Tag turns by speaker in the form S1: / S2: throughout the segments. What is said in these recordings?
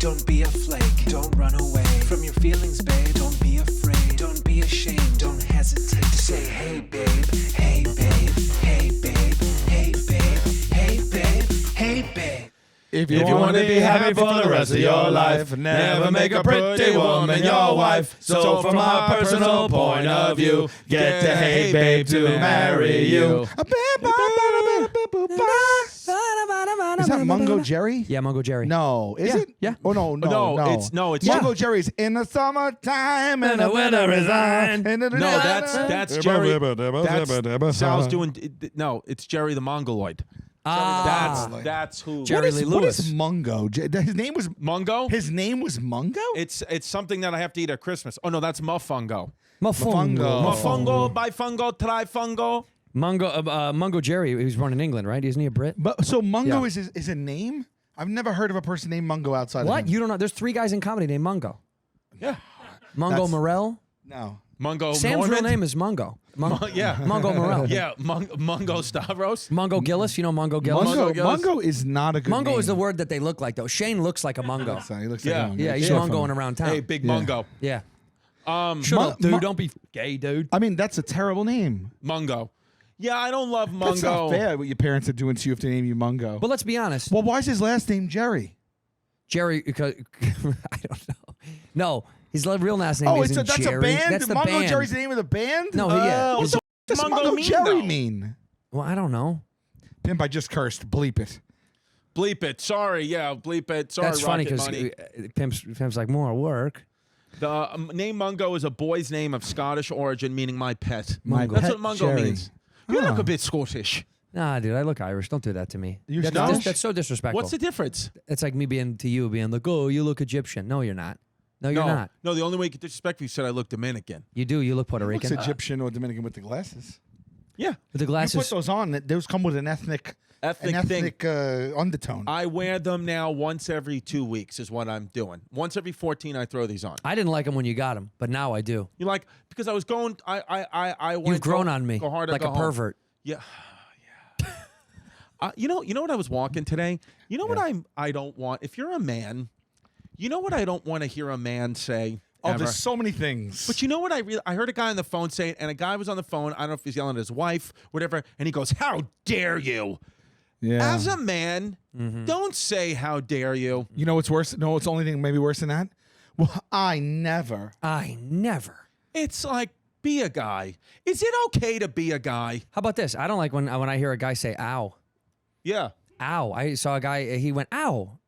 S1: Don't be a flake. Don't run away from your feelings, babe. Don't be afraid. Don't be ashamed. Don't hesitate to say, hey, babe. Hey, babe. Hey, babe. Hey, babe. Hey, babe. Hey, babe.
S2: If you want to be happy for the rest of your life, never make a pretty woman your wife. So from my personal point of view, get to hey babe to marry you.
S3: Is that Mungo Jerry?
S4: Yeah, Mungo Jerry.
S3: No, is it?
S4: Yeah.
S3: Oh no.
S2: It's
S3: Mungo Jerry's in the summertime and the winter is on.
S2: No, that's Jerry. That's Sal's doing. No, it's Jerry the Mongoloid. That's who.
S4: Jerry Lee
S3: What
S4: Lewis.
S3: is Mungo? His name was
S2: Mungo.
S3: His name was Mungo?
S2: It's something that I have to eat at Christmas. Oh no, that's Muffungo.
S3: Muffungo.
S2: Bifungo, trifungo.
S4: Mungo Jerry, he was born in England, right? Isn't he a Brit?
S3: But so Mungo is a name? I've never heard of a person named Mungo outside
S4: What?
S3: of him.
S4: You don't know? There's 3 guys in comedy named Mungo.
S2: Yeah.
S4: Mungo Morell.
S3: No.
S2: Mungo.
S4: Sam's
S2: Norman?
S4: real name is Mungo.
S2: Yeah.
S4: Mungo Morell.
S2: Yeah. Mungo Stavros.
S4: Mungo Gillis. You know Mungo Gillis?
S3: Mungo is not a good
S4: Mungo
S3: name.
S4: is the word that they look like, though. Shane looks like a Mungo.
S3: So he looks
S2: Yeah.
S3: like a Mungo.
S4: Yeah, he's
S3: Sure.
S4: Mungoing around town.
S2: Hey, big Mungo.
S4: Yeah. Shut
S3: Mun-
S4: up, dude.
S3: Mun-
S4: Don't be gay, dude.
S3: I mean, that's a terrible name.
S2: Mungo. Yeah, I don't love Mungo.
S3: That's not fair what your parents are doing to you if they name you Mungo.
S4: But let's be honest.
S3: Well, why is his last name Jerry?
S4: Jerry, because I don't know. No, his real last name isn't
S3: that's
S4: Jerry.
S3: a band?
S4: That's the
S3: Mungo
S4: band.
S3: Jerry's the name of the band?
S4: No, yeah.
S3: What does
S2: Mungo
S3: Mungo
S2: mean,
S3: Jerry
S2: though?
S3: mean?
S4: Well, I don't know.
S3: Pimp, I just cursed. Bleep it.
S2: Bleep it. Sorry. Yeah, bleep it. Sorry,
S4: That's funny
S2: Rocket
S4: because
S2: Money.
S4: Pimp's like, more work.
S2: The name Mungo is a boy's name of Scottish origin, meaning my pet.
S3: Mungo.
S2: That's
S3: Pet
S2: what Mungo
S3: Jerry.
S2: means. You look a bit Scottish.
S4: Nah, dude, I look Irish. Don't do that to me.
S3: You
S4: That's,
S3: Scottish?
S4: that's so disrespectful.
S2: What's the difference?
S4: It's like me being to you, being like, oh, you look Egyptian. No, you're not. No, you're not.
S2: No, the only way you could disrespect me, you said I look Dominican.
S4: You do. You look Puerto
S3: Looks
S4: Rican.
S3: Egyptian or Dominican with the glasses.
S2: Yeah.
S4: With the
S3: You
S4: glasses.
S3: put those on. Those come with an ethnic undertone.
S2: I wear them now once every 2 weeks is what I'm doing. Once every 14, I throw these on.
S4: I didn't like them when you got them, but now I do.
S2: You like because I was going. I went.
S4: You've grown
S2: go,
S4: on me
S2: go hard or
S4: like
S2: go
S4: a
S2: home.
S4: pervert.
S2: Yeah. You know what I was walking today? You know what I don't want? If you're a man, you know what I don't want to hear a man say?
S3: Oh,
S2: ever?
S3: there's so many things.
S2: But you know what I heard a guy on the phone say it, and a guy was on the phone, I don't know if he's yelling at his wife, whatever, and he goes, "How dare you?"
S3: Yeah.
S2: As a man, don't say "How dare you."
S3: You know what's worse? No, it's the only thing maybe worse than that? Well, I never.
S2: It's like, be a guy. Is it okay to be a guy?
S4: How about this? I don't like when I hear a guy say "ow."
S2: Yeah.
S4: Ow. I saw a guy, he went, ow.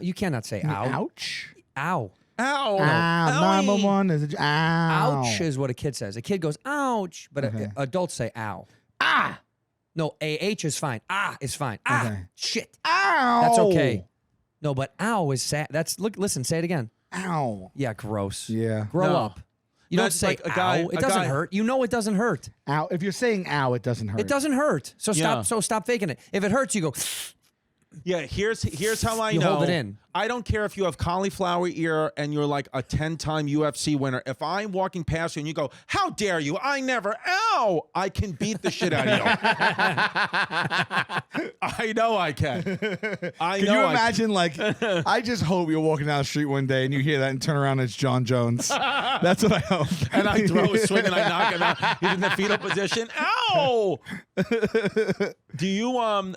S4: You cannot say ow.
S3: Ouch.
S4: Ow.
S2: Ow.
S3: Ow. Number one is ow.
S4: Ouch is what a kid says. A kid goes, ouch. But adults say ow.
S3: Ah.
S4: No, A-H is fine. Ah is fine. Ah,
S3: Okay.
S4: shit.
S3: Ow.
S4: That's okay. No, but ow is sad. Listen, say it again.
S3: Ow.
S4: Yeah, gross.
S3: Yeah.
S4: Grow
S2: No.
S4: up. You don't
S2: That's
S4: say
S2: like a guy-
S4: ow. It
S2: a
S4: doesn't
S2: guy-
S4: hurt. You know it doesn't hurt.
S3: Ow. If you're saying ow, it doesn't hurt.
S4: It doesn't hurt. So
S2: Yeah.
S4: stop faking it. If it hurts, you go,
S2: Yeah, here's how I
S4: You
S2: know.
S4: hold it in.
S2: I don't care if you have cauliflower ear and you're like a 10-time UFC winner. If I'm walking past you and you go, "How dare you? I never." Ow! I can beat the shit out of you. I know I can.
S3: Can you imagine, like, I just hope you're walking down the street one day and you hear that and turn around and it's John Jones. That's what I hope.
S2: And I throw a swing and I knock him out. He's in the fetal position. Ow! Do you
S4: never.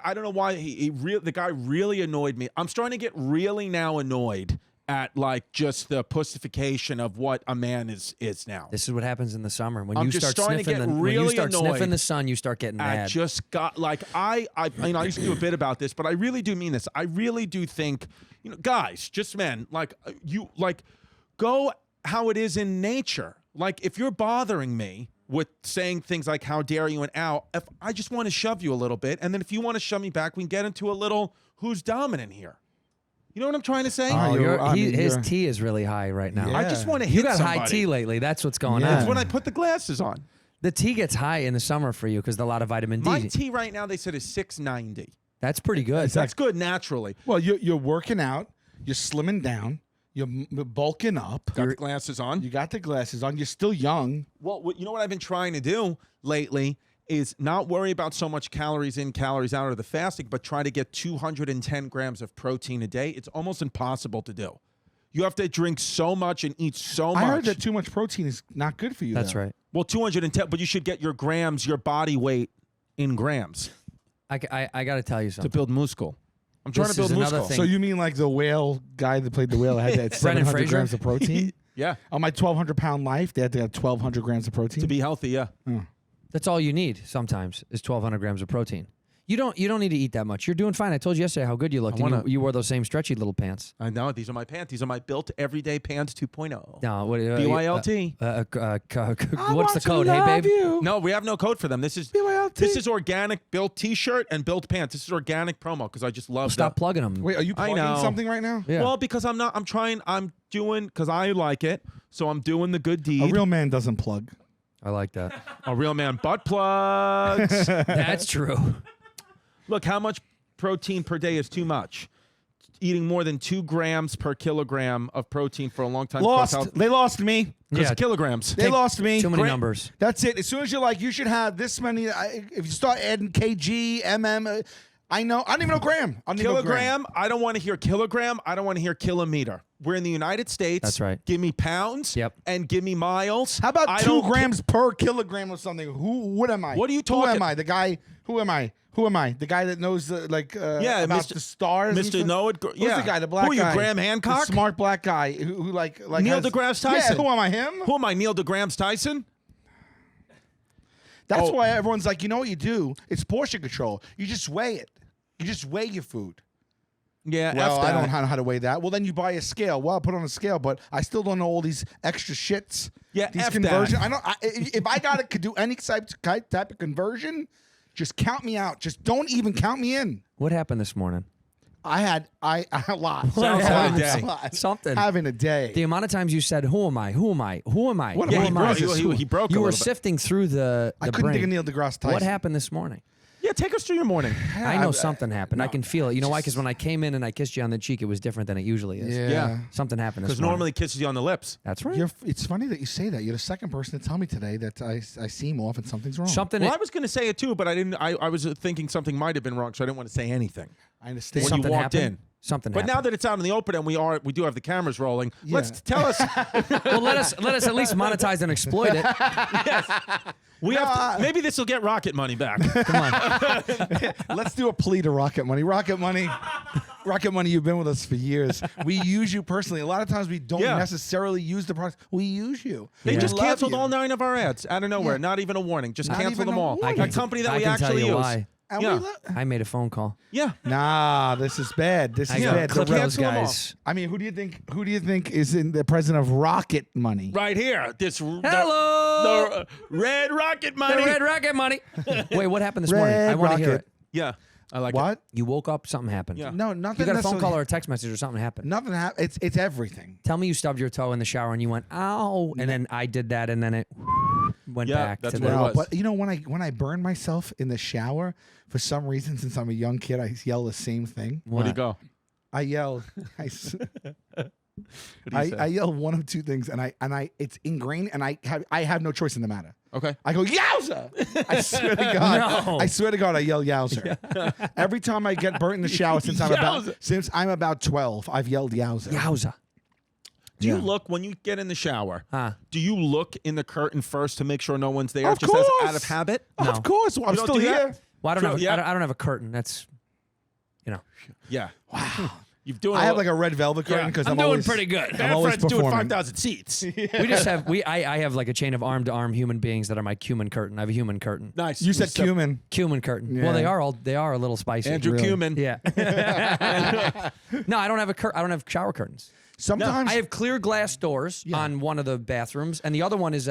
S2: I don't know why the guy really annoyed me. I'm starting to get really now annoyed at like just the pussification of what a man is now.
S4: this is what happens in the summer. When
S2: I'm
S4: you
S2: just
S4: start
S2: starting to
S4: sniffing
S2: get
S4: when you
S2: really
S4: start
S2: annoyed
S4: sniffing the sun, you start getting
S2: I
S4: mad.
S2: just got like I used to do a bit about this, but I really do mean this. I really do think, guys, just men, like you like go how it is in nature. Like if you're bothering me with saying things like "how dare you" and "ow," if I just want to shove you a little bit, and then if you want to shove me back, we can get into a little who's dominant here. You know what I'm trying to say?
S4: His T is really high right now.
S3: Yeah.
S2: I just want to hit
S4: You got
S2: somebody.
S4: high T lately. That's what's going
S3: Yeah.
S2: It's
S4: on.
S2: when I put the glasses on.
S4: The T gets high in the summer for you because a lot of vitamin D.
S2: My T right now, they said, is 690.
S4: That's pretty good.
S2: That's good naturally.
S3: Well, you're working out. You're slimming down. You're bulking up.
S2: Got the glasses on.
S3: You got the glasses on. You're still young.
S2: Well, you know what I've been trying to do lately is not worry about so much calories in, calories out of the fasting, but try to get 210 grams of protein a day. It's almost impossible to do. You have to drink so much and eat so much.
S3: I heard that too much protein is not good for you.
S4: That's
S3: though.
S4: right.
S2: Well, 210, but you should get your grams, your body weight in grams
S4: I got to tell you
S2: to
S4: something.
S2: build muscle. I'm trying
S4: This
S2: to build
S4: is another
S2: muscle.
S4: thing.
S3: So you mean like the whale guy that played the whale had that
S4: Brendan
S3: 700
S4: Fraser?
S3: grams of protein?
S2: Yeah,
S3: On my 1,200-pound life, they had to have 1,200 grams of protein.
S2: to be healthy, yeah.
S4: That's all you need sometimes is 1,200 grams of protein. You don't need to eat that much. You're doing fine. I told you yesterday how good you looked. And you wore those same stretchy little pants.
S2: I know. These are my pants. These are my built everyday pants 2.0.
S4: No, what,
S2: BYLT.
S4: What's the code? Hey, babe.
S2: No, we have no code for them. This is organic built T-shirt and built pants. This is organic promo because I just love
S4: Stop plugging them.
S3: Wait, are you
S2: I
S3: plugging
S2: know.
S3: something right now?
S4: Yeah.
S2: Well, because I'm doing because I like it, so I'm doing the good deed.
S3: A real man doesn't plug.
S4: I like that.
S2: A real man butt plugs.
S4: That's true.
S2: Look, how much protein per day is too much? Eating more than 2 grams per kilogram of protein for a long time.
S3: They lost me.
S2: Because
S4: Yeah.
S2: kilograms.
S3: They lost me.
S4: Too many numbers.
S3: That's it. As soon as you're like, you should have this many. If you start adding kg, I know. I don't even know gram. I don't even know gram.
S2: Kilogram, I don't want to hear kilogram. I don't want to hear kilometer. We're in the United States.
S4: That's right.
S2: Give me pounds.
S4: Yep.
S2: And give me miles.
S3: How about
S2: I
S3: 2
S2: don't
S3: grams per kilogram of something? What am I?
S2: What are you
S3: Who
S2: talking-
S3: am I? The guy. Who am I? Who am I? The guy that knows about
S2: Mr.
S3: the stars. and
S2: Mr.
S3: stuff?
S2: Know It.
S3: Who's the guy? The black
S2: Who are you,
S3: guy.
S2: Graham Hancock?
S3: The smart black guy who like
S2: Neil
S3: has,
S2: deGrasse Tyson.
S3: Yeah. Who am I? Him?
S2: Who am I, Neil deGrasse Tyson?
S3: That's
S2: Oh.
S3: why everyone's like, you know what you do? It's portion control. You just weigh it. You just weigh your food.
S2: Yeah,
S3: Well,
S2: F
S3: I
S2: that.
S3: don't know how to weigh that. Well, then you buy a scale. Well, I'll put on a scale, but I still don't know all these extra shits.
S2: Yeah,
S3: these
S2: F
S3: conversion.
S2: that.
S3: If I could do any type of conversion, just count me out. Just don't even count me in.
S4: What happened this morning?
S3: I had a lot.
S2: Sounds
S3: A
S2: like
S3: lot.
S2: a day.
S3: A lot.
S4: Something.
S3: Having a day.
S4: The amount of times you said, "Who am I? Who am I? Who am I?
S3: What
S4: Who
S3: am I?
S4: am
S3: What
S4: I?"
S3: is this?
S2: He broke
S4: You
S2: a
S4: were
S2: little bit.
S4: sifting through the
S3: I couldn't
S4: brain.
S3: think of Neil deGrasse Tyson.
S4: What happened this morning?
S2: Yeah, take us through your morning.
S4: I know something happened. I can feel it. You know why? Because when I came in and I kissed you on the cheek, it was different than it usually is.
S2: Yeah.
S4: Something happened this
S2: Because
S4: morning.
S2: normally kisses you on the lips.
S4: That's right.
S3: It's funny that you say that. You're the second person to tell me today that I seem off and something's wrong.
S4: Something.
S2: Well, I was going to say it too, but I didn't. I was thinking something might have been wrong, so I didn't want to say anything.
S3: I understand.
S2: When you
S4: something
S2: walked
S4: happened.
S2: in.
S4: Something
S2: But
S4: happened.
S2: now that it's out in the open and we do have the cameras rolling,
S3: Yeah.
S2: let's tell us.
S4: Well, let us at least monetize and exploit it.
S2: We have to, maybe this will get Rocket Money back.
S4: Come on.
S3: Let's do a plea to Rocket Money. Rocket Money, you've been with us for years. We use you personally. A lot of times we don't
S2: Yeah.
S3: necessarily use the product. We use you.
S2: They
S3: We
S2: just
S3: love
S2: canceled
S3: you.
S2: all 9 of our ads out of nowhere.
S3: Yeah.
S2: Not even a warning. Just
S3: Not
S2: cancel
S3: even
S2: them
S3: a
S2: all.
S3: warning.
S2: A company that
S4: I
S2: we
S4: can tell
S2: actually
S4: you
S2: use.
S4: why.
S3: And
S2: Yeah.
S4: I made a phone call.
S2: Yeah.
S3: Nah, this is bad. This
S4: I
S3: is
S4: got
S3: bad.
S4: a clip
S3: The
S4: of
S3: rep-
S4: those
S2: cancel them all.
S4: guys.
S3: I mean, who do you think is in the president of Rocket Money?
S2: Right here.
S4: Hello.
S2: The red Rocket
S4: The
S2: Money.
S4: Red Rocket money. Wait, what happened this morning?
S3: Red
S4: I want to hear
S3: Rocket.
S4: it.
S2: Yeah. I like it.
S3: What?
S4: You woke up, something happened.
S2: Yeah.
S3: No, nothing.
S4: You got a phone
S3: necessarily-
S4: call or a text message or something happened.
S3: Nothing happened. It's everything.
S4: Tell me you stubbed your toe in the shower and you went, ow. And then I did that and then it went
S2: Yeah,
S4: back
S2: that's
S4: to
S2: what it
S4: the...
S2: was.
S3: But you know, when I burn myself in the shower, for some reason, since I'm a young kid, I yell the same thing.
S2: Where'd he go?
S3: I yell. I yell one of two things, and I it's ingrained, and I have no choice in the matter.
S2: Okay.
S3: I go yowza! I swear to God.
S4: No.
S3: I swear to God, I yell yowza. Every time I get burnt in the shower since I'm about 12, I've yelled yowza.
S4: Yowza.
S2: Do you look when you get in the shower?
S4: Huh.
S2: Do you look in the curtain first to make sure no one's there?
S3: Of
S2: just
S3: course.
S2: as out of habit?
S4: No.
S3: Of course. Well, I'm
S2: don't
S3: still
S2: do that?
S3: here.
S4: Well, I don't
S2: True,
S4: have,
S2: yeah.
S4: I don't have a curtain. That's, you know.
S2: Yeah. Wow. You've doing.
S3: I have like a red velvet curtain because I'm always
S4: good.
S3: I'm always
S2: Fred's doing
S3: performing.
S2: 5,000 seats.
S4: We just have I have like a chain of arm-to-arm human beings that are my cumin curtain. I have a human curtain.
S2: Nice.
S3: You said cumin.
S4: Cumin curtain.
S3: Yeah.
S4: Well, they are a little spicy.
S2: Andrew
S3: Really?
S2: Cumin.
S4: Yeah. No, I don't have I don't have shower curtains.
S3: Sometimes
S4: I have clear glass doors on one of the bathrooms, and the other one is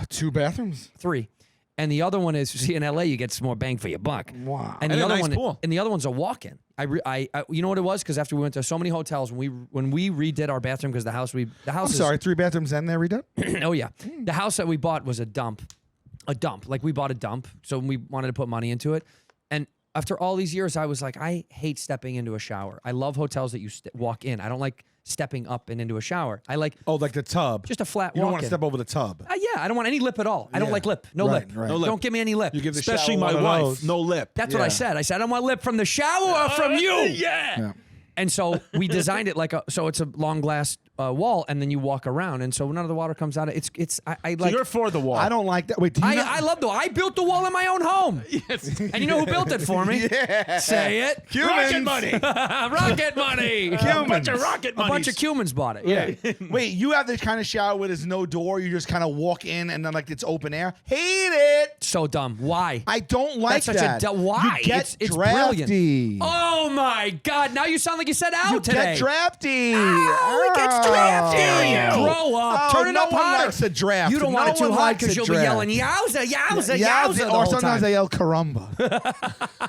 S3: 2 bathrooms.
S4: 3. And the other one is, see, in LA you get some more bang for your buck.
S3: Wow.
S4: And
S2: And
S4: the
S2: a
S4: other
S2: nice
S4: one,
S2: pool.
S4: and the other one's a walk-in. You know what it was? Because after we went to so many hotels, when we redid our bathroom, because the house
S3: I'm
S4: is,
S3: sorry, 3 bathrooms and they're redone?
S4: oh yeah, the house that we bought was a dump. Like we bought a dump, so we wanted to put money into it. And after all these years, I was like, I hate stepping into a shower. I love hotels that you walk in. I don't like stepping up and into a shower. I like
S3: like the tub.
S4: just a flat
S3: You don't want
S4: walk-in.
S3: to step over the tub.
S4: Yeah, I don't want any lip at all. I don't like lip. No
S3: Right,
S4: lip.
S3: right.
S2: No lip.
S4: Don't give me any lip.
S3: You give the
S2: Especially
S3: shower
S2: my
S3: one of
S2: wife.
S3: those.
S2: No lip.
S4: That's what I
S3: Yeah.
S4: said. I said, I don't want lip from the shower or from you.
S2: Yeah.
S4: And so we designed it so it's a long glass wall, and then you walk around, and so none of the water comes out. I
S2: So
S4: like.
S2: you're for the wall.
S3: I don't like that. Wait, do you
S4: I love the wall. I built the wall in my own home.
S2: Yes.
S4: And you know who built it for me?
S3: Yeah.
S4: Say it.
S2: Rocket money.
S4: Rocket money.
S2: A bunch of rocket
S4: A
S2: money.
S4: bunch of humans bought it. Yeah.
S3: Wait, you have the kind of shower where there's no door. You just kind of walk in and then like it's open air. Hate it.
S4: So dumb. Why?
S3: I don't like
S4: That's
S3: that.
S4: such a why?
S3: You get
S4: It's
S3: drafty.
S4: brilliant. Oh my God! Now you sound like you said out
S3: You
S4: today.
S3: get drafty.
S4: Oh, it gets drafty. Grow up.
S3: Oh,
S4: Turn it
S3: no
S4: up
S3: one
S4: hotter.
S3: likes a draft.
S4: You don't want it
S3: No
S4: too
S3: one
S4: hot
S3: likes
S4: because
S3: a
S4: you'll be
S3: draft.
S4: yelling yowza, yowza,
S3: Yeah,
S4: yowza the
S3: or
S4: whole
S3: sometimes
S4: time.
S3: I yell caramba.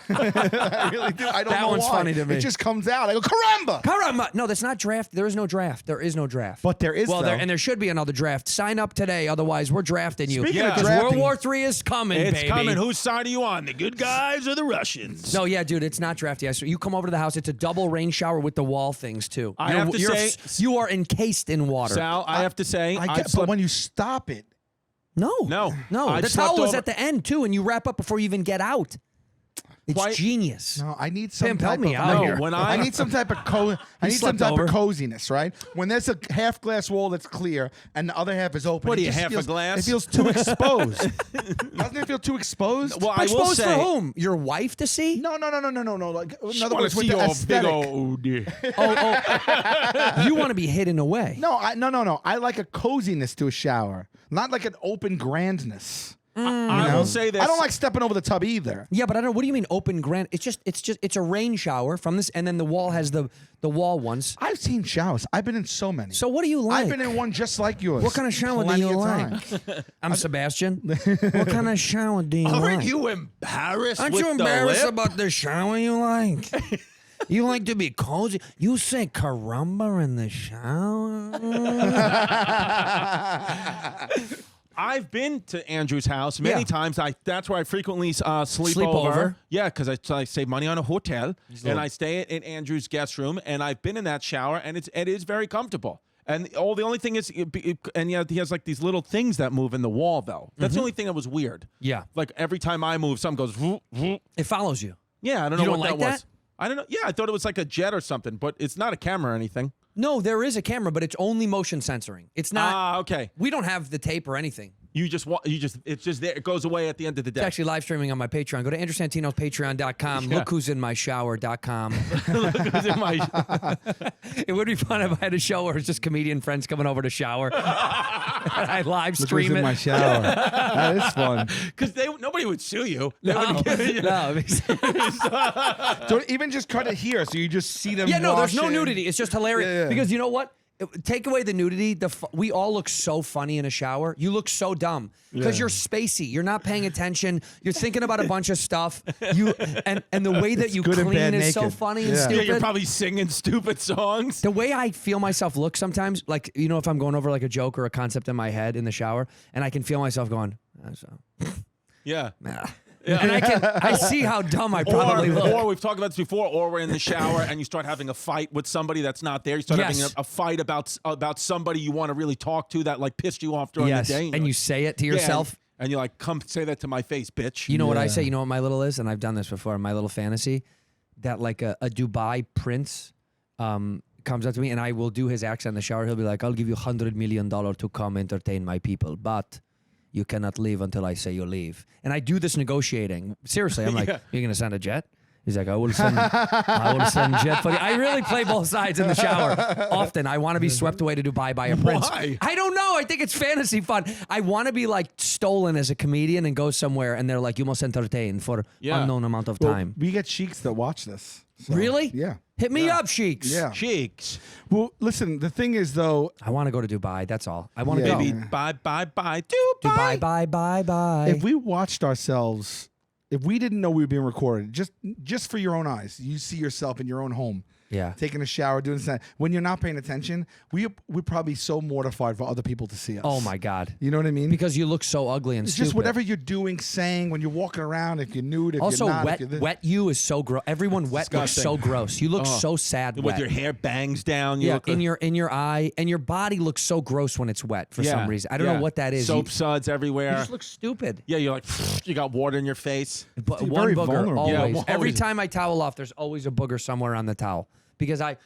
S3: I really do. I don't
S4: That
S3: know
S4: one's
S3: why.
S4: funny to me.
S3: It just comes out. I go caramba.
S4: Caramba. No, that's not draft. There is no draft. There is no draft.
S3: But there is,
S4: well,
S3: though.
S4: and there should be another draft. Sign up today, otherwise we're drafting you.
S3: Speaking
S2: of
S4: because
S3: drafting-
S4: World War III is coming,
S2: It's
S4: baby.
S2: coming. Whose side are you on? The good guys or the Russians?
S4: No, yeah, dude, it's not drafty. You come over to the house. It's a double rain shower with the wall things too.
S2: I have to say-
S4: you are encased in water.
S2: Sal, I have to say,
S3: I
S2: I've
S3: get, but
S2: slept-
S3: when you stop it,
S4: No,
S2: No.
S4: no.
S2: I've
S4: The
S2: slept
S4: towel is
S2: over-
S4: at the end too, and you wrap up before you even get out. It's
S2: Quite-
S4: genius.
S3: no, I need some
S4: Pimp,
S3: type
S4: help me
S3: of
S4: out
S2: No,
S4: here.
S2: when
S3: I
S2: I
S3: need some type of I need some
S4: slept
S3: type
S4: over.
S3: of coziness, right? When there's a half glass wall that's clear and the other half is open.
S2: What
S3: it
S2: are you,
S3: just
S2: half a
S3: feels,
S2: glass?
S3: It feels too exposed. Doesn't it feel too exposed?
S2: well, I will
S4: Exposed
S2: say,
S4: for whom? Your wife to see?
S3: no. Like, in
S2: She
S3: other
S2: wanna
S3: words, with
S2: see
S3: the
S2: your
S3: aesthetic.
S2: big old dear.
S4: You want to be hidden away.
S3: No. I like a coziness to a shower, not like an open grandness.
S2: I will say this.
S3: I don't like stepping over the tub either.
S4: Yeah, but I don't. What do you mean open grand? It's a rain shower from this, and then the wall has the wall ones.
S3: I've seen showers. I've been in so many.
S4: So what do you like?
S3: I've been in one just like yours.
S4: What kind of shower do
S3: Plenty
S4: you
S3: of
S4: like?
S3: times.
S4: I'm Sebastian. What kind of shower do you
S2: Aren't
S4: like?
S2: you embarrassed?
S4: Aren't
S2: with
S4: you
S2: the
S4: embarrassed
S2: lip?
S4: about the shower you like? You like to be cozy. You say caramba in the shower.
S2: I've been to Andrew's house many
S4: Yeah.
S2: times. That's where I frequently sleep
S4: Sleep
S2: over.
S4: over.
S2: Yeah, because I save money on a hotel, and I stay in Andrew's guest room, and I've been in that shower, and it is very comfortable. And the only thing is, and yeah, he has like these little things that move in the wall, though. That's the only thing that was weird.
S4: Yeah.
S2: Like every time I move, something goes. Vroom, vroom.
S4: It follows you.
S2: Yeah, I don't know
S4: You
S2: what
S4: don't
S2: that
S4: like
S2: was.
S4: that?
S2: I don't know. Yeah, I thought it was like a jet or something, but it's not a camera or anything.
S4: No, there is a camera, but it's only motion censoring. It's not.
S2: Ah, okay.
S4: We don't have the tape or anything.
S2: It's just there. It goes away at the end of the day.
S4: It's actually live streaming on my Patreon. Go to Andrew Santino's Patreon.com.
S2: Yeah.
S4: Look who's in my shower.com.
S2: It's in my-
S4: It would be fun if I had a show where it's just comedian friends coming over to shower. And I live
S3: Look who's
S4: stream
S3: in
S4: it.
S3: my shower. That is fun.
S2: Because nobody would sue you. They wouldn't give you-
S4: No.
S3: So even just cut it here, so you just see them.
S4: Yeah, no, there's no
S3: washing.
S4: nudity. It's just hilarious.
S3: Yeah.
S4: Because you know what? Take away the nudity. We all look so funny in a shower. You look so dumb because you're spacey. You're not paying attention. You're thinking about a bunch of stuff. And the way that you
S3: good and
S4: clean
S3: bad
S4: is so
S3: naked.
S4: funny and
S3: Yeah.
S2: Yeah,
S4: stupid.
S2: you're probably singing stupid songs.
S4: The way I feel myself look sometimes, like, you know, if I'm going over like a joke or a concept in my head in the shower, and I can feel myself going,
S2: Yeah.
S4: and I see how dumb I probably look.
S2: Or we've talked about this before, or we're in the shower and you start having a fight with somebody that's not there. You start
S4: Yes.
S2: having a fight about somebody you want to really talk to that like pissed you off during
S4: Yes,
S2: the day.
S4: and you say it to
S2: Yeah,
S4: yourself.
S2: and you're like, come say that to my face, bitch.
S4: You know what I say? You know what my little is? And I've done this before. My little fantasy that like a Dubai prince comes up to me and I will do his accent in the shower. He'll be like, I'll give you $100 million to come entertain my people, but you cannot leave until I say you leave. And I do this negotiating. Seriously, I'm like,
S2: Yeah.
S4: you're going to send a jet? He's like, I will send jet for you. I really play both sides in the shower often. I want to be swept away to Dubai by a prince.
S2: Why?
S4: I don't know. I think it's fantasy fun. I want to be like stolen as a comedian and go somewhere and they're like, you must entertain for unknown amount of
S3: Well,
S4: time.
S3: we get sheiks that watch this. So,
S4: Really?
S3: Yeah.
S4: Hit me up, Sheiks.
S3: Yeah.
S2: Cheeks.
S3: Well, listen. The thing is, though,
S4: I want to go to Dubai. That's all. I want to
S3: Yeah.
S4: go.
S2: Baby,
S3: Yeah.
S2: bye.
S4: Dubai, bye, bye, bye.
S3: if we watched ourselves, if we didn't know we were being recorded, just for your own eyes, you see yourself in your own home.
S4: Yeah.
S3: taking a shower, doing this. When you're not paying attention, we're probably so mortified for other people to see us.
S4: Oh my God.
S3: You know what I mean?
S4: Because you look so ugly and
S3: it's
S4: stupid.
S3: just whatever you're doing, saying, when you're walking around, if you're nude, if
S4: Also,
S3: you're not.
S4: wet,
S3: if you're
S4: wet you is so gross. Everyone wet looks
S2: Disgusting.
S4: so gross. You look so sad
S2: With
S4: wet.
S2: your hair bangs down. You
S4: Yeah,
S2: look
S4: in your eye, and your body looks so gross when it's wet for some reason. I don't know what that is.
S2: Soap
S4: You
S2: suds everywhere.
S4: just look stupid.
S2: Yeah, you're like, you got water in your face.
S4: But
S3: You're
S4: one
S3: very
S4: booger
S3: vulnerable.
S2: Yeah,
S4: always.
S2: well,
S4: Every
S2: always.
S4: time I towel off, there's always a booger somewhere on the towel because I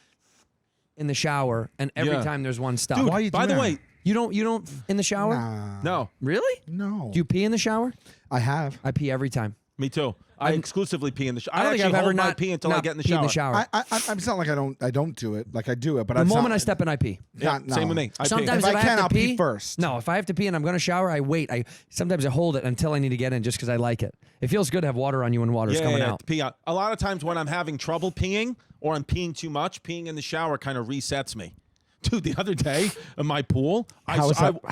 S4: in the shower, and every
S2: Yeah.
S4: time there's one stuff.
S3: Dude, why are you
S2: By the
S3: doing
S2: way,
S3: that?
S4: You don't in the shower?
S3: Nah.
S2: no,
S4: Really?
S3: No.
S4: Do you pee in the shower?
S3: I have.
S4: I pee every time.
S2: me too. I exclusively pee in the shower.
S4: I don't think
S2: actually
S4: I've ever
S2: hold my
S4: not
S2: pee until I
S4: not
S2: get in the
S4: peed
S2: shower.
S4: in the shower.
S3: It's not like I don't do it. Like I do it, but
S4: The
S3: it's
S4: moment
S3: not,
S4: I step in, I pee.
S2: Yeah,
S3: no.
S2: same with me. I pee.
S4: Sometimes
S3: If I
S4: have
S3: can,
S4: to
S3: I'll pee first.
S4: No, if I have to pee and I'm going to shower, I wait. Sometimes I hold it until I need to get in just because I like it. It feels good to have water on you when water's coming out.
S2: to pee out. A lot of times when I'm having trouble peeing or I'm peeing too much, peeing in the shower kind of resets me. Dude, the other day in my pool,
S3: How is that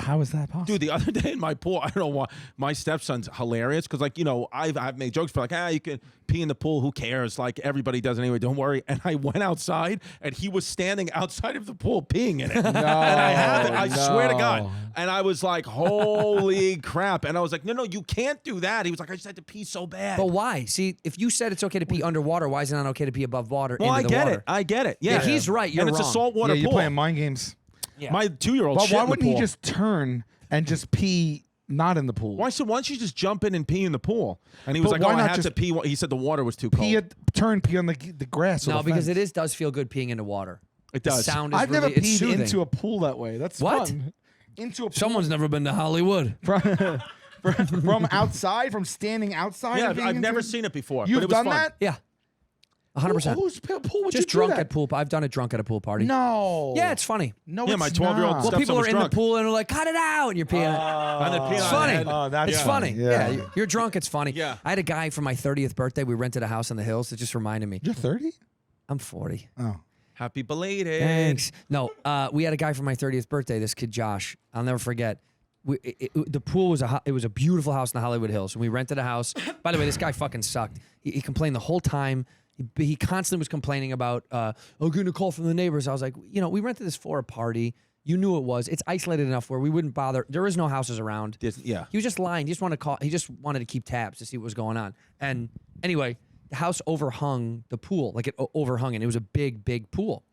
S3: possible?
S2: Dude, the other day in my pool, I don't know why. My stepson's hilarious because, like, you know, I've made jokes for like, you can pee in the pool. Who cares? Like, everybody does it anyway. Don't worry. And I went outside, and he was standing outside of the pool peeing in it. And I have it. I swear to God. And I was like, holy crap. And I was like, no, you can't do that. He was like, I just had to pee so bad.
S4: But why? See, if you said it's okay to pee underwater, why is it not okay to pee above water?
S2: Well,
S4: into
S2: I
S4: the
S2: get
S4: water?
S2: it. I get it. Yeah,
S4: Yeah, he's right. You're
S2: and it's a
S4: wrong.
S2: saltwater
S3: Yeah, you're
S2: pool.
S3: playing mind games.
S4: Yeah.
S2: My 2-year-old
S3: But
S2: shit
S3: why
S2: in the
S3: wouldn't he
S2: pool.
S3: just turn and just pee not in the pool?
S2: Why don't you just jump in and pee in the pool? And he was
S3: But
S2: like,
S3: why
S2: I
S3: not
S2: had to
S3: just
S2: pee. He said the water was too cold.
S3: pee on the grass? Or
S4: No,
S3: the
S4: because
S3: fence.
S4: does feel good peeing into water.
S2: It
S4: The
S2: does.
S4: sound is
S3: I've
S4: really,
S3: never
S4: it's
S3: peed
S4: soothing.
S3: into a pool that way. That's
S4: What?
S3: fun. Into a pool
S4: Someone's never been to Hollywood.
S3: from outside, from standing outside.
S2: Yeah,
S3: and being
S2: I've never
S3: into-
S2: seen it before.
S3: You've
S2: but it was
S3: done
S2: fun.
S3: that?
S4: Yeah, 100%.
S3: Whose pool would
S4: Just
S3: you do
S4: drunk
S3: that?
S4: at pool. I've done it drunk at a pool party.
S3: No.
S4: Yeah, it's funny.
S3: No,
S2: Yeah,
S3: it's
S2: my 12-year-old
S3: not.
S4: Well,
S2: stepson
S4: people are
S2: was
S4: in
S2: drunk.
S4: the pool and are like, "Cut it out!" and you're peeing.
S2: And then pee
S4: It's
S2: on
S4: funny.
S2: the head.
S3: Oh, that's
S4: It's
S3: funny.
S4: funny.
S3: Yeah.
S4: You're drunk. It's funny.
S2: Yeah.
S4: I had a guy for my 30th birthday. We rented a house in the hills. It just reminded me.
S3: You're 30?
S4: I'm 40.
S3: Oh.
S2: Happy belated.
S4: Thanks. No, we had a guy for my 30th birthday. This kid Josh. I'll never forget. The pool was it was a beautiful house in the Hollywood Hills, and we rented a house. By the way, this guy fucking sucked. He complained the whole time. He constantly was complaining about, getting a call from the neighbors. I was like, we rented this for a party. You knew it was. It's isolated enough where we wouldn't bother. There is no houses around.
S2: Yeah.
S4: He was just lying. He just wanted to call. He just wanted to keep tabs to see what was going on. And anyway, the house overhung the pool, like it overhung it. It was a big, big pool.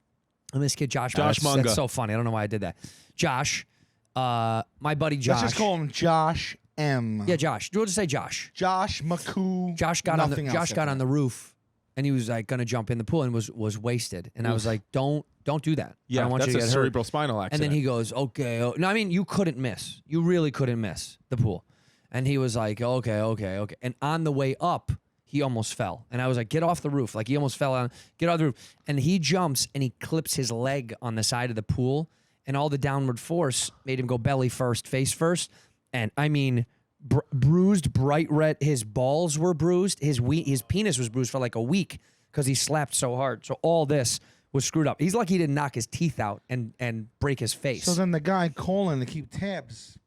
S4: And this kid Josh,
S2: Mungo.
S4: that's so funny. I don't know why I did that. Josh, my buddy Josh.
S3: Let's just call him Josh M.
S4: Yeah, Josh. We'll just say Josh.
S3: Josh McCoo.
S4: Josh got
S3: nothing else
S4: Josh
S3: like
S4: got
S3: that.
S4: on the roof, and he was like gonna jump in the pool and was wasted. And I was like, don't do that. I
S2: Yeah,
S4: don't want
S2: that's
S4: you
S2: a
S4: to get
S2: cerebral
S4: hurt.
S2: spinal
S4: And
S2: accident.
S4: then he goes, okay. No, I mean, you couldn't miss. You really couldn't miss the pool. And he was like, okay. And on the way up, he almost fell. And I was like, get off the roof. Like, he almost fell on, get off the roof. And he jumps and he clips his leg on the side of the pool. And all the downward force made him go belly first, face first. And I mean, bruised, bright red. His balls were bruised. His penis was bruised for like a week because he slapped so hard. So all this was screwed up. He's lucky he didn't knock his teeth out and break his face.
S3: So then the guy calling to keep tabs,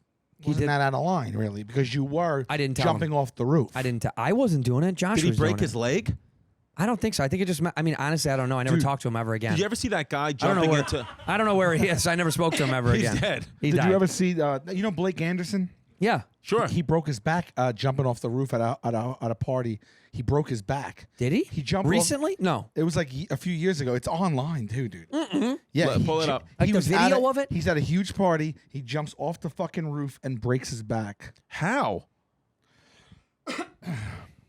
S3: wasn't that out of line, really? Because you were
S4: I didn't tell
S3: jumping off the roof.
S4: I wasn't doing it. Josh
S2: Did he
S4: was doing
S2: break his
S4: it.
S2: leg?
S4: I don't think so. I think it just. I mean, honestly, I don't know. I never
S3: Dude,
S4: talked to him ever again.
S2: Did you ever see that guy
S4: I don't know
S2: jumping
S4: where.
S2: into?
S4: I don't know where he is. I never spoke to him ever
S2: He's
S4: again.
S2: dead.
S4: He
S3: Did
S4: died.
S3: you ever see? Blake Anderson?
S4: Yeah.
S2: Sure.
S3: He broke his back jumping off the roof at a party. He broke his back.
S4: Did he?
S3: He jumped off-
S4: recently. No.
S3: It was like a few years ago. It's online too, dude. Yeah,
S2: Pull it up.
S4: Like
S3: he
S4: the
S3: was at
S4: video of it?
S3: He's at a huge party. He jumps off the fucking roof and breaks his back.
S2: How?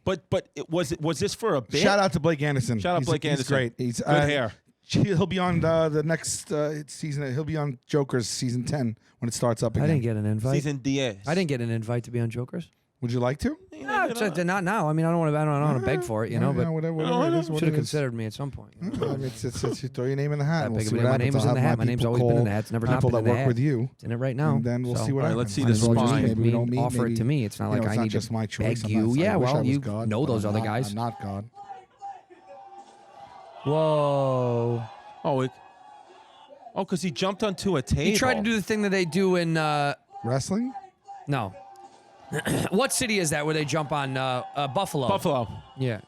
S2: But was this for a bit?
S3: Shout out to Blake Anderson.
S2: Shout out Blake
S3: He's
S2: Anderson.
S3: great. He's
S2: Good hair.
S3: He'll be on the next season. He'll be on Joker's season 10 when it starts up
S4: I
S3: again.
S4: didn't get an invite.
S2: Season 10.
S4: I didn't get an invite to be on Jokers.
S3: Would you like to?
S4: Not now. I mean, I don't want to. I don't want to beg for it, you know. But
S3: whatever
S2: I
S3: it is, what
S4: should have
S3: it is.
S4: considered me at some point. You know?
S3: It's you throw your name in the hat. And we'll
S4: big
S3: see
S4: of
S3: what
S4: a deal. My
S3: happens.
S4: name is
S3: I'll
S4: in the
S3: have
S4: hat.
S3: my
S4: My name's
S3: people
S4: always been in
S3: call
S4: the hat. It's never not
S3: people
S4: been in
S3: that
S4: the
S3: work
S4: hat.
S3: with you.
S4: It's in it right now.
S3: And then we'll
S4: So-
S3: see what
S2: All right,
S3: happens.
S2: let's see
S3: Might
S2: this
S3: as well just
S2: spine.
S3: maybe we don't meet,
S4: Offer it
S3: maybe,
S4: to me. It's not like
S3: it's
S4: I
S3: not
S4: need
S3: just
S4: to
S3: my choice.
S4: beg
S3: I'm not-
S4: you.
S3: I
S4: Yeah,
S3: wish I
S4: well,
S3: was
S4: you
S3: God,
S4: know
S3: but
S4: those
S3: I'm
S4: other
S3: not-
S4: guys.
S3: I'm not God.
S4: Whoa.
S2: Oh, because he jumped onto a table.
S4: He tried to do the thing that they do in
S3: Wrestling?
S4: no. What city is that where they jump on Buffalo?
S2: Buffalo.
S4: Yeah.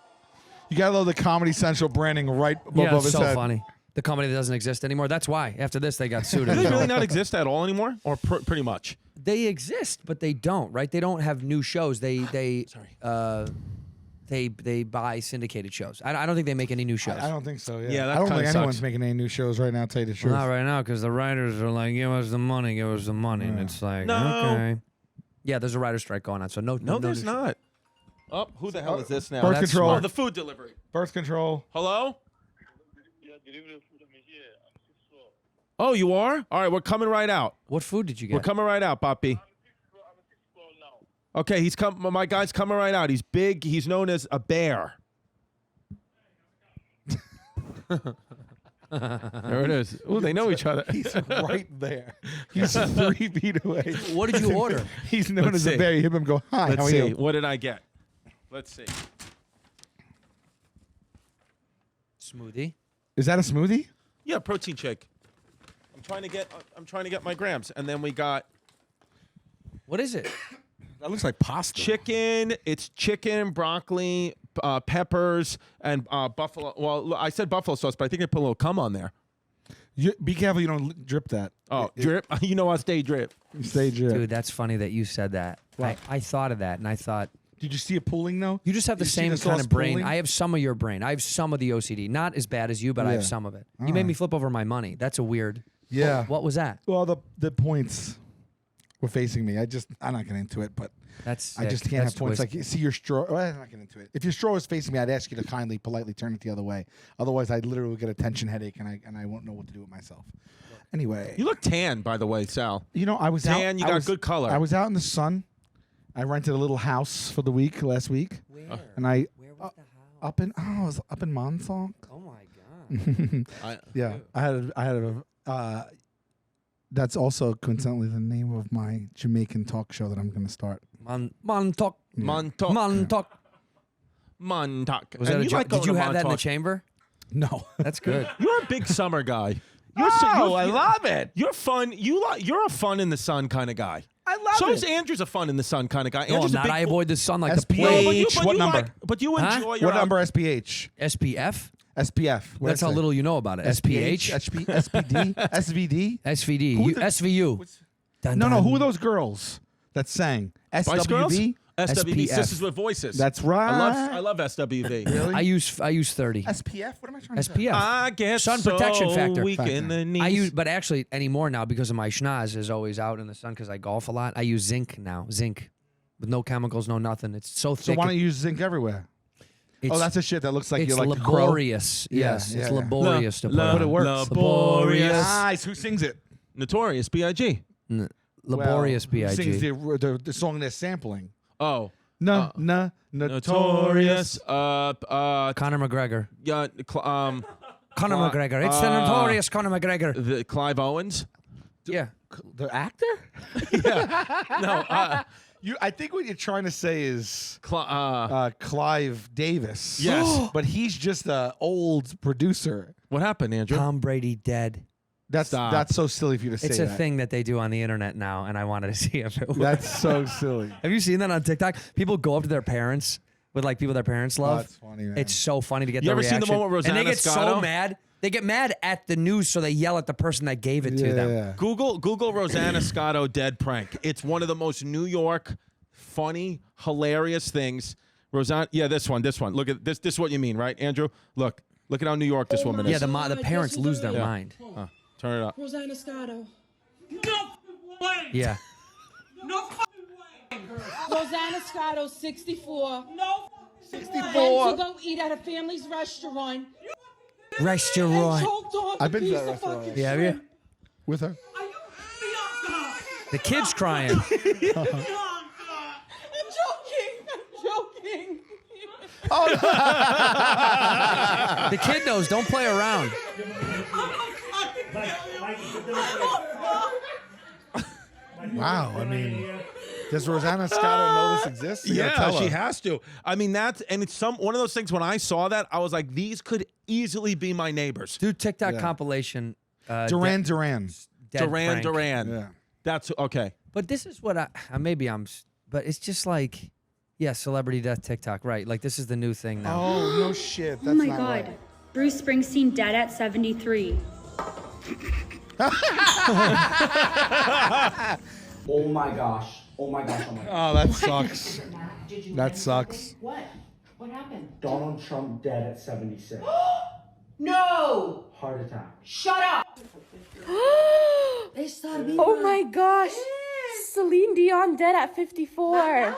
S3: You gotta love the Comedy Central branding right above his
S4: so
S3: head.
S4: funny. The company that doesn't exist anymore. That's why. After this, they got sued.
S2: Do they really not exist at all anymore, or pretty much?
S4: They exist, but they don't. Right? They don't have new shows. They buy syndicated shows. I don't think they make any new shows.
S3: I don't think so.
S2: Yeah, that
S3: I don't
S2: kinda
S3: think anyone's
S2: sucks.
S3: making any new shows right now. Tell you the truth.
S4: Not right now because the writers are like, "Give us the money, give us the money," and it's like,
S2: No.
S4: okay. Yeah, there's a writer's strike going on, so no.
S2: No, there's
S4: new show.
S2: not. Oh, who the hell is this now?
S3: Birth
S4: that's
S3: control.
S2: Oh, the food delivery.
S3: Birth control.
S2: Hello?
S5: Yeah, good evening, food. I'm here. I'm 6'4".
S2: Oh, you are? All right, we're coming right out.
S4: What food did you get?
S2: We're coming right out, Papi.
S5: I'm 6'4" now.
S2: Okay, he's my guy's coming right out. He's big. He's known as a bear. There it is. Oh, they know each other.
S3: He's right there. He's 3 feet away.
S4: What did you order?
S3: He's known
S2: Let's
S3: as
S2: see.
S3: a bear. You hear him go, hi,
S2: Let's
S3: how are
S2: see.
S3: you?
S2: What did I get? Let's see.
S4: Smoothie.
S3: Is that a smoothie?
S2: Yeah, protein shake. I'm trying to get my grams, and then we got
S4: What is it?
S3: That looks like pasta.
S2: chicken. It's chicken, broccoli, peppers, and buffalo. Well, I said buffalo sauce, but I think they put a little cum on there.
S3: Be careful you don't drip that.
S2: Oh, drip. You know I stay drip.
S3: Stay drip.
S4: Dude, that's funny that you said that.
S3: What?
S4: I thought of that, and I thought,
S3: Did you see it pooling though?
S4: you just have the
S3: You see
S4: same
S3: the
S4: kind
S3: sauce
S4: of brain.
S3: pooling?
S4: I have some of your brain. I have some of the OCD. Not as bad as you, but I have
S3: Yeah.
S4: some of it. You made me flip over my money. That's a weird.
S3: Yeah.
S4: What was that?
S3: Well, the points were facing me. I'm not getting into it, but
S4: That's
S3: I just
S4: sick.
S3: can't
S4: That's
S3: have points.
S4: twisted.
S3: Like, see your straw. Well, I'm not getting into it. If your straw is facing me, I'd ask you to kindly, politely turn it the other way. Otherwise, I'd literally get a tension headache, and I won't know what to do with myself. Anyway,
S2: You look tan, by the way, Sal.
S3: I was out.
S2: Tan, you got good color.
S3: I was out in the sun. I rented a little house for the week last week,
S4: Where?
S3: and I
S4: Where was the house?
S3: I was up in Montauk.
S4: Oh my god.
S3: Yeah, I had that's also coincidentally the name of my Jamaican talk show that I'm going to start.
S4: Montauk.
S2: Montauk.
S4: Montauk.
S2: Montauk.
S4: Was
S2: And
S4: that a
S2: you
S4: joke?
S2: like going
S4: Did you
S2: to
S4: have that in the
S2: Montauk.
S4: chamber?
S3: No,
S4: That's good.
S2: You're a big summer guy. You're
S3: I love it.
S2: You're fun. You're a fun in the sun kind of guy.
S3: I love
S2: So
S3: it.
S2: is Andrew's a fun in the sun kind of guy.
S4: No, I'm
S2: Andrew's a
S4: not.
S2: big
S4: I avoid the sun like the
S3: SPH.
S4: plague.
S3: What number?
S2: But you
S4: Huh?
S2: enjoy your
S3: What number? SPH,
S4: SPF?
S3: SPF. What
S4: That's
S3: did I
S4: how
S3: say?
S4: little you know about it.
S3: SPH,
S4: SPH?
S3: SPD, SVD.
S4: SVD.
S3: Who
S4: You,
S3: the-
S4: SVU. Dun,
S3: No,
S4: dun.
S3: who are those girls that sang?
S2: Spice Girls?
S3: SWV.
S2: SWV,
S4: SPF.
S2: Sisters with Voices.
S3: That's right.
S2: I love SWV.
S3: Really?
S4: I use 30.
S3: SPF. What am I trying to say?
S4: SPF.
S2: I get
S4: Sun
S2: so
S4: protection factor.
S2: weak in the knees.
S4: I use, but actually anymore now because of my schnoz is always out in the sun because I golf a lot. I use zinc now, zinc, with no chemicals, no nothing. It's so thick.
S3: So why don't you use zinc everywhere?
S4: it's,
S3: Oh, that's a shit that looks like
S4: it's
S3: you're like a crow.
S4: laborious.
S3: Yeah,
S4: Yes,
S3: yeah,
S4: it's
S3: yeah.
S4: laborious to put.
S3: But it
S4: on.
S3: works.
S2: Laborious.
S3: Nice. Who sings it?
S2: Notorious B.I.G.
S4: Laborious
S3: Well, who sings
S4: B.I.G.
S3: the song they're sampling?
S2: Oh.
S3: Notorious.
S2: Notorious.
S4: Conor McGregor.
S2: Yeah.
S4: Conor McGregor. It's the notorious Conor McGregor.
S2: The Clive Owens.
S4: Yeah.
S3: The actor?
S2: No.
S3: I think what you're trying to say is
S2: Clive.
S3: Clive Davis.
S2: Yes.
S3: But he's just an old producer.
S2: What happened, Andrew?
S4: Tom Brady dead.
S2: Stop.
S3: That's so silly for you to say
S4: It's a
S3: that.
S4: thing that they do on the internet now, and I wanted to see if it was.
S3: That's so silly.
S4: Have you seen that on TikTok? People go up to their parents with like people their parents love.
S3: That's funny, man.
S4: It's so funny to get
S2: You
S4: the
S2: ever seen the
S4: reaction.
S2: one with
S4: and they
S2: Rosanna
S4: get so
S2: Scotto?
S4: mad. They get mad at the news, so they yell at the person that gave it to them.
S3: Yeah.
S2: Google Rosanna Scotto dead prank. It's one of the most New York, funny, hilarious things. Rosanna, yeah, this one. Look at this. This is what you mean, right, Andrew? Look at how New York this woman is.
S4: Yeah, the parents lose their mind.
S2: Turn it up.
S6: Rosanna Scotto.
S7: No way.
S4: Yeah.
S7: No way.
S6: Rosanna Scotto, 64.
S7: No.
S3: 64.
S6: Went to go eat at a family's restaurant. And
S4: Restaurant.
S6: choked on
S3: I've
S6: a
S3: been to
S6: piece
S3: that
S6: of
S3: restaurant.
S6: fucking
S4: Yeah, have
S6: shrimp.
S4: you?
S3: With her?
S7: Are you Bianca?
S4: The kid's crying.
S7: Bianca.
S6: I'm joking.
S4: The kid knows. Don't play around.
S3: Wow. I mean, does Rosanna Scotto know this exists? You gotta
S2: Yeah,
S3: tell
S2: she
S3: her.
S2: has to. I mean, it's one of those things. When I saw that, I was like, these could easily be my neighbors.
S4: Do TikTok
S3: Yeah.
S4: compilation.
S3: Duran.
S4: Dead
S2: Duran.
S4: prank.
S3: Yeah.
S2: That's okay.
S4: But this is what but it's just like, Yeah, celebrity death TikTok. Right. Like this is the new thing now.
S3: Oh no shit. That's
S8: Oh my
S3: not
S8: God.
S3: right.
S8: Bruce Springsteen dead at 73.
S9: Oh my gosh. Oh my gosh. Oh my gosh.
S3: Oh, that sucks. That sucks.
S6: What? What happened?
S9: Donald Trump dead at 76.
S6: No!
S9: Heart attack.
S6: Shut up!
S10: Oh my gosh. Celine Dion dead at 54.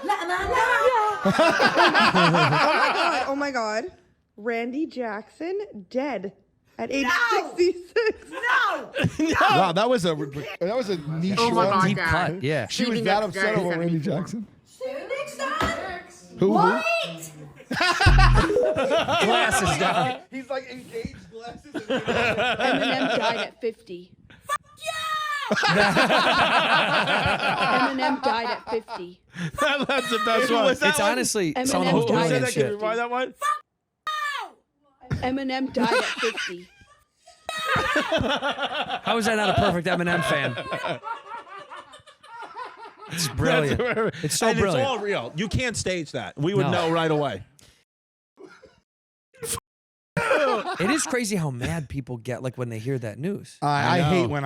S11: Oh my god. Randy Jackson dead at age 66.
S6: No!
S3: Wow, that was a niche one.
S4: Deep cut. Yeah.
S3: She was that upset over Randy Jackson. Who?
S4: Glasses down.
S3: He's like engaged glasses.
S10: Eminem died at 50. Eminem died at 50.
S2: That's the best one.
S4: It's honestly
S10: Eminem
S4: someone who's
S10: died
S4: doing
S10: at
S4: that shit.
S2: Rewind that one.
S10: Eminem died at 50.
S4: How is that not a perfect Eminem fan? It's brilliant. It's so
S2: and
S4: brilliant.
S2: It's all real. You can't stage that. We would
S4: No.
S2: know right away.
S4: It is crazy how mad people get like when they hear that news.
S3: I
S2: know.
S3: hate when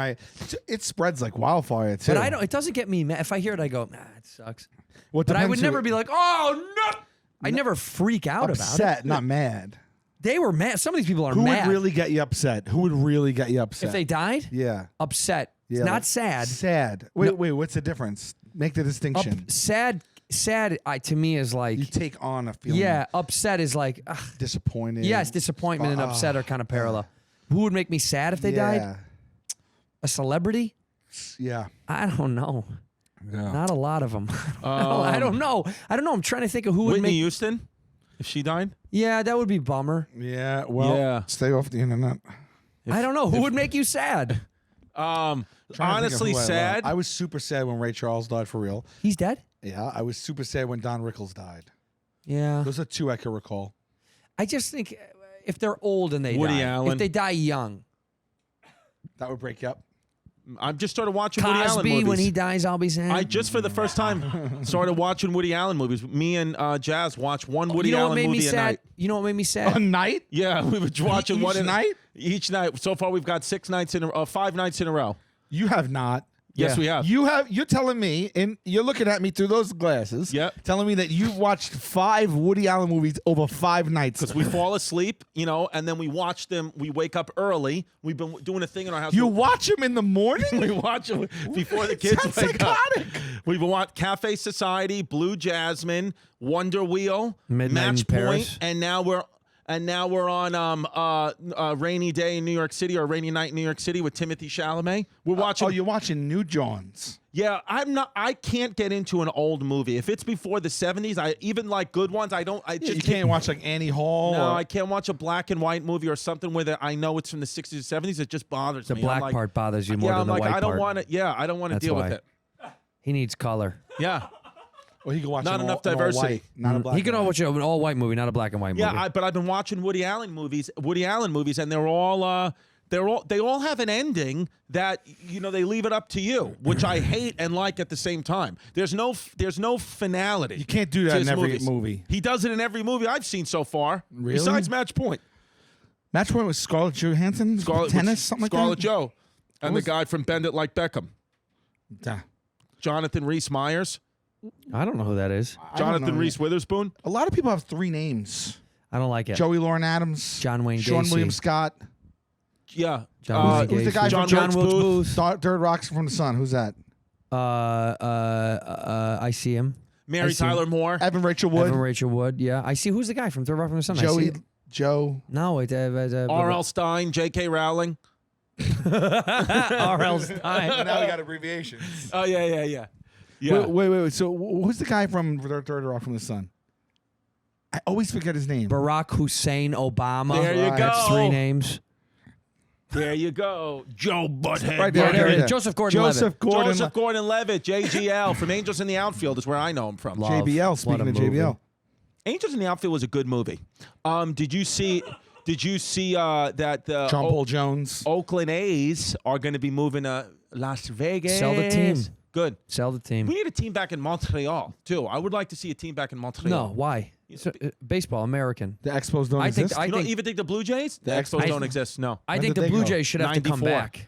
S3: it spreads like wildfire too.
S4: But I don't. It doesn't get me mad. If I hear it, I go, nah, it sucks.
S3: Well, it
S4: But I would
S3: depends
S4: never
S3: who-
S4: be like, oh no. I never freak out about
S3: upset,
S4: it.
S3: not mad.
S4: They were mad. Some of these people are
S3: Who
S4: mad.
S3: would really get you upset? Who would really get you upset?
S4: If they died,
S3: yeah,
S4: upset.
S3: yeah,
S4: Not
S3: like,
S4: sad.
S3: Sad. Wait. What's the difference? Make the distinction.
S4: Sad. To me is like
S3: You take on a feeling.
S4: yeah. Upset is like ugh.
S3: Disappointed.
S4: Yes, disappointment and upset are kind of parallel. Who would make me sad if they
S3: yeah.
S4: died? A celebrity?
S3: Yeah.
S4: I don't know.
S3: Yeah.
S4: Not a lot of them. I don't know. I'm trying to think of who would
S2: Whitney
S4: make.
S2: Houston, if she died.
S4: Yeah, that would be bummer.
S3: Yeah. Well,
S2: Yeah.
S3: stay off the internet.
S4: I don't know who would make you sad.
S3: Trying to think of
S2: Honestly,
S3: who I love.
S2: sad.
S3: I was super sad when Ray Charles died for real.
S4: He's dead.
S3: Yeah. I was super sad when Don Rickles died.
S4: Yeah.
S3: Those are two I can recall.
S4: I just think if they're old and they
S2: Woody
S4: die,
S2: Allen.
S4: if they die young,
S3: That would break you up.
S2: I've just started watching Woody Allen
S4: Cosby
S2: movies.
S4: when he dies, I'll be sad.
S2: I just for the first time started watching Woody Allen movies. Me and Jazz watched one Woody
S4: you know what
S2: Allen
S4: made me
S2: movie a
S4: sad?
S2: night.
S4: You know what made me
S3: A
S4: sad?
S3: night?
S2: Yeah, we were watching
S3: Each
S2: one
S3: night?
S2: Each night. So far, we've got 5 nights in a row.
S3: You have not.
S2: Yes,
S4: Yeah.
S2: we have.
S3: You're telling me, and you're looking at me through those glasses.
S2: Yep.
S3: Telling me that you've watched 5 Woody Allen movies over 5 nights.
S2: Because we fall asleep, and then we watch them. We wake up early. We've been doing a thing in our house.
S3: You watch them in the morning?
S2: We watch them before the kids
S3: Sounds
S2: wake
S3: psychotic.
S2: up. We've watched Cafe Society, Blue Jasmine, Wonder Wheel,
S4: Midnight in
S2: Match
S4: Paris.
S2: Point, and now we're on Rainy Day in New York City or Rainy Night in New York City with Timothy Chalamet. We're watching.
S3: Oh, you're watching New Johns.
S2: Yeah, I can't get into an old movie. If it's before the 70s, I even like good ones. I just
S3: You can't watch like Annie Hall.
S2: No,
S3: or-
S2: I can't watch a black and white movie or something where I know it's from the 60s or 70s. It just bothers
S4: The
S2: me.
S4: black
S2: I'm like,
S4: part bothers you more
S2: yeah,
S4: than
S2: I'm
S4: the
S2: like,
S4: white
S2: I don't
S4: part.
S2: want to. Yeah, I don't want to
S4: That's
S2: deal
S4: why.
S2: with it.
S4: He needs color.
S2: Yeah,
S3: Or he can watch
S2: Not
S3: an
S2: enough
S3: all- an all
S2: diversity.
S3: white, not a black.
S4: He can
S3: and white.
S4: watch an all-white movie, not a black and white movie.
S2: yeah. But I've been watching Woody Allen movies, and they're all they all have an ending that they leave it up to you, which I hate and like at the same time. There's no finality.
S3: You can't do
S2: to
S3: that in
S2: his
S3: every
S2: movies.
S3: movie.
S2: He does it in every movie I've seen so far.
S3: Really?
S2: Besides Match Point,
S3: Match Point was Scarlett Johansson, tennis, something like
S2: Scarlett
S3: that.
S2: Joe, and
S3: was-
S2: the guy from Bend It Like Beckham,
S3: Yeah.
S2: Jonathan Rhys Meyers,
S4: I don't know who that is.
S3: I don't
S2: Jonathan
S3: know.
S2: Rhys Witherspoon.
S3: A lot of people have 3 names:
S4: I don't like it.
S3: Joey Lauren Adams,
S4: John Wayne
S3: Sean
S4: Gacy.
S3: William Scott.
S2: Yeah,
S4: John Wayne
S3: who's the
S4: Gacy.
S3: guy from
S4: John Wilkes Booth.
S3: Third Rocks from the Sun. Who's that?
S4: I see him.
S2: Mary
S4: see.
S2: Tyler Moore.
S3: Evan Rachel Wood.
S4: Evan Rachel Wood. Yeah, I see. Who's the guy from Third Rock from the Sun? I see
S3: Joey.
S4: it.
S3: Joe.
S4: No,
S2: R.L. Stein, J.K. Rowling.
S4: R.L. Stein.
S3: Now we got abbreviations.
S2: Oh yeah.
S3: Wait. So who's the guy from Third Rock from the Sun? I always forget his name.
S4: Barack Hussein Obama.
S2: There you go.
S4: That's 3 names.
S2: There you go, Joe Butthead.
S3: Right there,
S4: There it is.
S3: there.
S4: Joseph Gordon-Levitt.
S2: Joseph Gordon-Levitt, JGL from Angels in the Outfield is where I know him from.
S4: Love.
S3: JBL.
S4: What
S3: Speaking
S4: a
S3: of
S4: movie.
S3: JBL,
S2: Angels in the Outfield was a good movie. Did you see that the
S3: John Paul Jones.
S2: Oakland A's are going to be moving to Las Vegas?
S4: Sell the team.
S2: Good.
S4: Sell the team.
S2: We need a team back in Montreal too. I would like to see a team back in Montreal.
S4: No, why? Baseball, American.
S3: The Expos don't exist?
S2: You don't even think the Blue Jays? The Expos don't exist, no.
S4: I think the Blue Jays should have to come
S2: 94.
S4: back.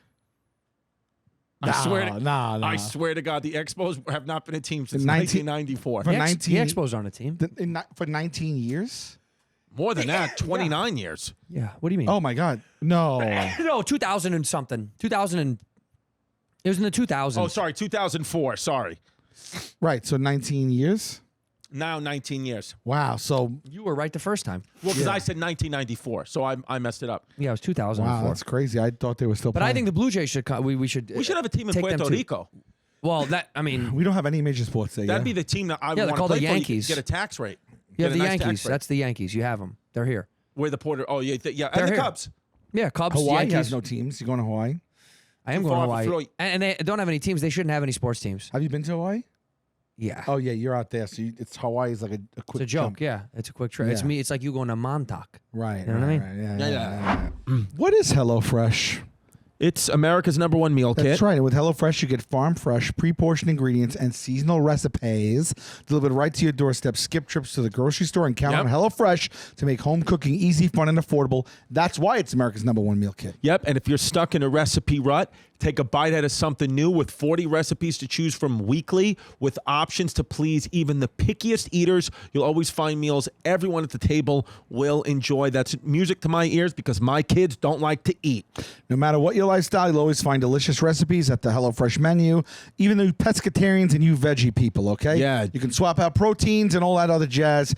S2: I swear
S3: I
S2: swear to God, the Expos have not been a team since 1994.
S3: For
S4: The
S3: 19
S4: Expos aren't a team.
S3: For 19 years?
S2: More than that, 29 years.
S4: Yeah. What do you mean?
S3: Oh my God. No.
S4: No, 2000 and something. 2000 and it was in the 2000s.
S2: Oh, sorry, 2004. Sorry.
S3: Right. So 19 years?
S2: Now 19 years.
S3: Wow. So
S4: You were right the first time.
S2: Well, because I said 1994, so I messed it up.
S4: Yeah, it was 2004.
S3: wow, that's crazy. I thought they were still
S4: But
S3: playing.
S4: I think the Blue Jays should come. We should.
S2: We should have a team in
S4: take them
S2: Puerto
S4: to-
S2: Rico.
S4: Well, that I mean,
S3: we don't have any major sports there.
S2: That'd be the team that I
S4: they're
S2: want to
S4: called
S2: play
S4: the
S2: for. You
S4: Yankees.
S2: could get a tax rate.
S4: you have
S2: Get
S4: the
S2: a nice tax
S4: Yankees.
S2: rate.
S4: That's the Yankees. You have them. They're here.
S2: Where the Puerto. Oh yeah, yeah,
S4: They're
S2: and the
S4: here.
S2: Cubs.
S4: Yeah, Cubs.
S3: Hawaii
S4: Yankees.
S3: has no teams. You going to Hawaii?
S4: I am
S2: Too
S4: going to
S2: far for
S4: Hawaii,
S2: Philly.
S4: and they don't have any teams. They shouldn't have any sports teams.
S3: Have you been to Hawaii?
S4: Yeah,
S3: Oh yeah, you're out there. So it's Hawaii is like a
S4: it's
S3: quick
S4: a joke.
S3: jump.
S4: Yeah, it's a quick trip. It's
S3: Yeah.
S4: me. It's like you going to Montauk.
S3: Right.
S4: You know what I mean?
S3: Right,
S2: Yeah.
S3: What is HelloFresh?
S2: It's America's #1 meal kit.
S3: That's right. And with HelloFresh, you get farm fresh, pre-portioned ingredients and seasonal recipes delivered right to your doorstep. Skip trips to the grocery store and count on HelloFresh to make home cooking easy, fun, and affordable. That's why it's America's #1 meal kit.
S2: Yep, and if you're stuck in a recipe rut, take a bite out of something new with 40 recipes to choose from weekly with options to please even the pickiest eaters. You'll always find meals everyone at the table will enjoy. That's music to my ears because my kids don't like to eat.
S3: No matter what your lifestyle, you'll always find delicious recipes at the HelloFresh menu, even the pescatarians and you veggie people, okay?
S2: Yeah.
S3: You can swap out proteins and all that other jazz.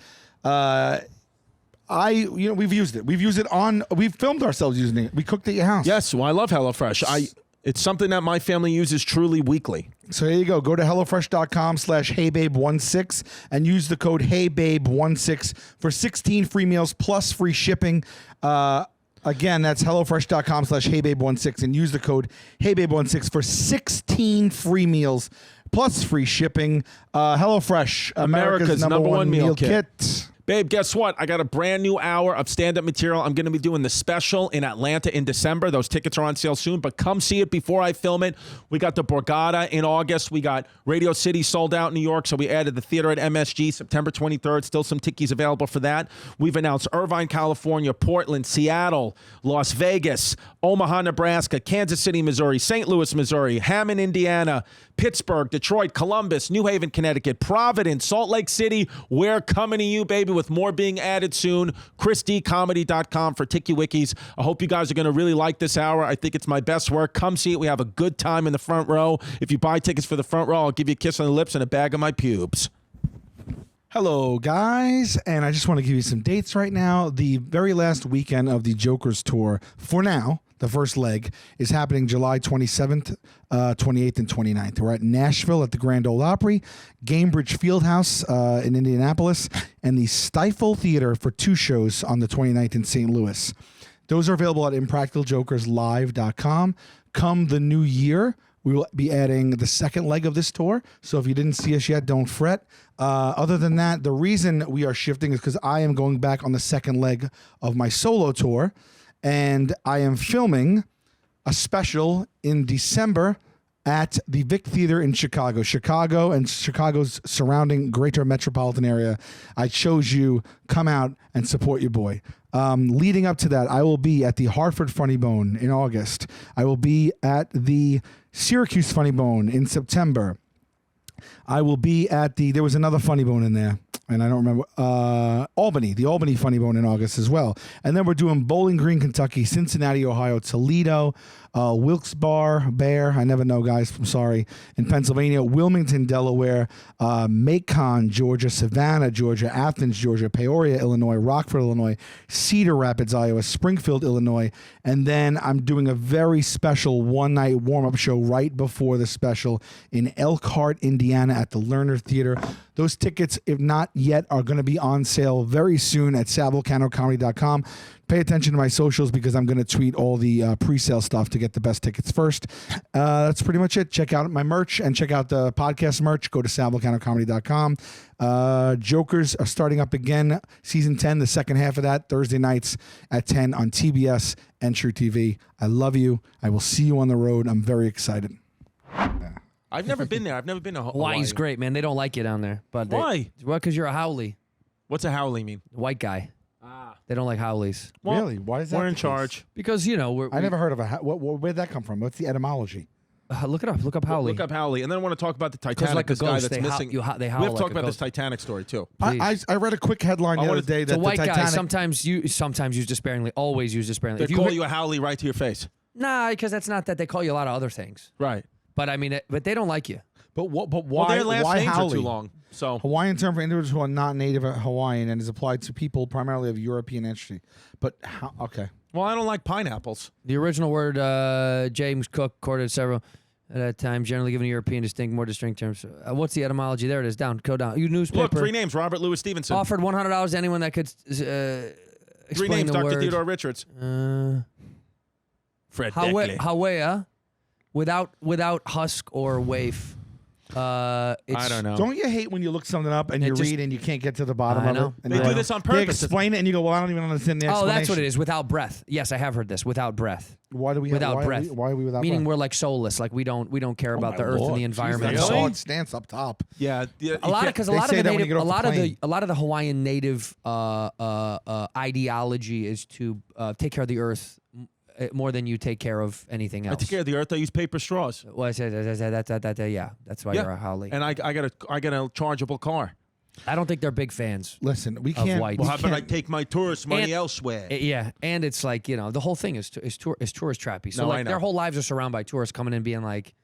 S3: We've used it. We've filmed ourselves using it. We cooked at your house.
S2: Yes, well, I love HelloFresh. It's something that my family uses truly weekly.
S3: So there you go. Go to HelloFresh.com/HeyBabe16 and use the code HeyBabe16 for 16 free meals plus free shipping. Again, that's HelloFresh.com/HeyBabe16 and use the code HeyBabe16 for 16 free meals plus free shipping. HelloFresh, America's #1 meal kit.
S2: Babe, guess what? I got a brand new hour of stand-up material. I'm going to be doing the special in Atlanta in December. Those tickets are on sale soon, but come see it before I film it. We got the Borgata in August. We got Radio City sold out in New York, so we added the theater at MSG September 23rd. Still some tickies available for that. We've announced Irvine, California, Portland, Seattle, Las Vegas, Omaha, Nebraska, Kansas City, Missouri, St. Louis, Missouri, Hammond, Indiana, Pittsburgh, Detroit, Columbus, New Haven, Connecticut, Providence, Salt Lake City. We're coming to you, baby, with more being added soon. ChrisDComedy.com for Tiki Wikis. I hope you guys are going to really like this hour. I think it's my best work. Come see it. We have a good time in the front row. If you buy tickets for the front row, I'll give you a kiss on the lips and a bag of my pubes.
S3: Hello, guys, and I just want to give you some dates right now. The very last weekend of the Jokers tour, for now, the first leg, is happening July 27th, 28th, and 29th. We're at Nashville at the Grand Ole Opry, Gamebridge Fieldhouse in Indianapolis, and the Stifle Theater for 2 shows on the 29th in St. Louis. Those are available at impracticaljokerslive.com. Come the new year, we will be adding the second leg of this tour. So if you didn't see us yet, don't fret. Other than that, the reason we are shifting is because I am going back on the second leg of my solo tour. And I am filming a special in December at the Vic Theater in Chicago and Chicago's surrounding greater metropolitan area. I chose you. Come out and support your boy. Leading up to that, I will be at the Hartford Funny Bone in August. I will be at the Syracuse Funny Bone in September. I will be at there was another Funny Bone in there, and I don't remember, Albany, the Albany Funny Bone in August as well. And then we're doing Bowling Green, Kentucky, Cincinnati, Ohio, Toledo, Wilkes-Barre, Bear, I never know, guys, I'm sorry, in Pennsylvania, Wilmington, Delaware, Macon, Georgia, Savannah, Georgia, Athens, Georgia, Peoria, Illinois, Rockford, Illinois, Cedar Rapids, Iowa, Springfield, Illinois, and then I'm doing a very special one-night warm-up show right before the special in Elkhart, Indiana at the Leonard Theater. Those tickets, if not yet, are going to be on sale very soon at salvulcanocomedy.com. Pay attention to my socials because I'm going to tweet all the pre-sale stuff to get the best tickets first. That's pretty much it. Check out my merch and check out the podcast merch. Go to salvulcanocomedy.com. Jokers are starting up again. Season 10, the second half of that, Thursday nights at 10 on TBS and True TV. I love you. I will see you on the road. I'm very excited.
S2: I've never been there. I've never been to Hawaii.
S4: Hawaii's great, man. They don't like you down there. But
S2: Why?
S4: Well, because you're a haole.
S2: What's a haole mean?
S4: White guy. They don't like howlies.
S2: Well,
S3: really? Why is that?
S2: We're in
S3: the case?
S2: charge.
S4: Because, you know,
S3: I never heard of a. Where'd that come from? What's the etymology?
S4: Look it up. Look up howly.
S2: Look up Howley. And then I want to talk about the Titanic,
S4: like a
S2: this guy
S4: ghost,
S2: that's
S4: they
S2: missing.
S4: they howl
S2: we have to
S4: like
S2: talk
S4: a
S2: about this
S4: ghost.
S2: Titanic story, too.
S3: I read a quick headline the other day that
S4: It's a white
S3: the
S4: guy.
S3: Titanic.
S4: Sometimes used disparagingly. Always used disparagingly.
S2: They call you a Howley right to your face.
S4: Nah, because that's not that. They call you a lot of other things.
S2: Right.
S4: But I mean, but they don't like you.
S3: But
S2: Well,
S3: why?
S2: their last
S3: why
S2: names
S3: Howley?
S2: are too long. So
S3: Hawaiian term for individuals who are not native Hawaiian and is applied to people primarily of European ancestry. But how? Okay.
S2: Well, I don't like pineapples.
S4: The original word, James Cook quoted several at that time, generally given European distinct, more distinct terms. What's the etymology? There it is. Go down. You newspaper.
S2: Look, 3 names. Robert Louis Stevenson.
S4: Offered $100 to anyone that could
S2: 3
S4: explain
S2: names.
S4: the
S2: Dr.
S4: word.
S2: Theodore Richards. Fred Beckley.
S4: Hawea, without husk or waif.
S2: I don't know.
S3: Don't you hate when you look something up and you read and you can't get to the bottom
S4: I
S3: of
S4: know.
S3: it? And
S2: They
S3: you're
S2: do
S3: like-
S2: this on
S3: They
S2: purpose.
S3: explain it and you go, well, I don't even understand the
S4: Oh,
S3: explanation.
S4: that's what it is. Without breath. Yes, I have heard this. Without breath.
S3: Why do we
S4: Without
S3: why
S4: breath.
S3: Why are we without
S4: Meaning
S3: breath?
S4: we're like soulless. Like we don't care about the earth and the environment.
S3: I
S2: Really?
S3: saw it stance up top.
S2: Yeah.
S4: A lot of because a
S3: They
S4: lot
S3: say
S4: of the
S3: that when you
S4: native,
S3: get off the plane.
S4: a lot of the Hawaiian native ideology is to take care of the earth more than you take care of anything else.
S2: I take care of the earth. I use paper straws.
S4: Well, I said yeah. That's why you're a haole.
S2: And I got a chargeable car.
S4: I don't think they're big fans.
S3: Listen, we
S4: Of
S3: can't.
S4: white.
S3: we
S2: Well, how about I
S3: can't-
S2: take my tourist money
S4: And-
S2: elsewhere?
S4: Yeah, and it's like the whole thing is tourist trappy. So
S2: No, I
S4: like
S2: know.
S4: their whole lives are surrounded by tourists coming in and being like,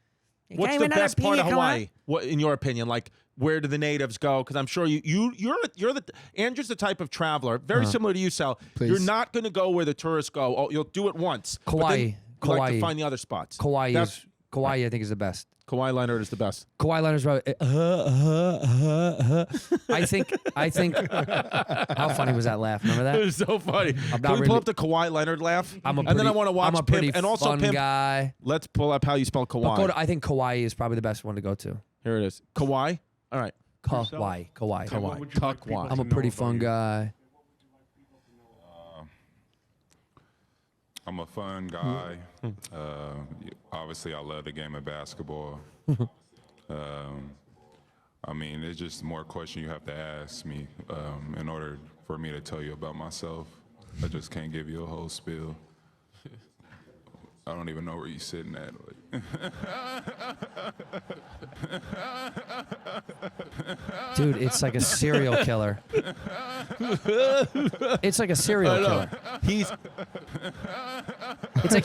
S2: What's the best part of Hawaii? What, in your opinion, like where do the natives go? Because I'm sure Andrew's the type of traveler, very similar to you, Sal.
S3: Please.
S2: You're not going to go where the tourists go. Oh, you'll do it once. but then
S4: Kauai.
S2: you like to
S4: Kauai.
S2: find the other spots.
S4: Kauai
S2: That's-
S4: I think is the best.
S2: Kawhi Leonard is the best.
S4: Kawhi Leonard's probably. I think. How funny was that laugh? Remember
S2: It
S4: that?
S2: was so funny.
S4: I'm
S2: Can
S4: not
S2: we pull
S4: really-
S2: up the Kawhi Leonard laugh?
S4: I'm a
S2: and then I
S4: pretty-
S2: want to watch
S4: I'm a pretty
S2: Pimp and also
S4: fun
S2: Pimp.
S4: guy.
S2: Let's pull up how you spell
S4: But
S2: Kawhi.
S4: I think Kauai is probably the best one to go to.
S2: Here it is. Kawhi. All right.
S4: Kauai.
S2: Kawhi. Kawhi.
S4: I'm a pretty fun guy.
S12: I'm a fun guy. Obviously, I love the game of basketball. I mean, it's just more question you have to ask me in order for me to tell you about myself. I just can't give you a whole spiel. I don't even know where you're sitting at.
S4: Dude, it's like a serial killer. It's like a serial killer. It's like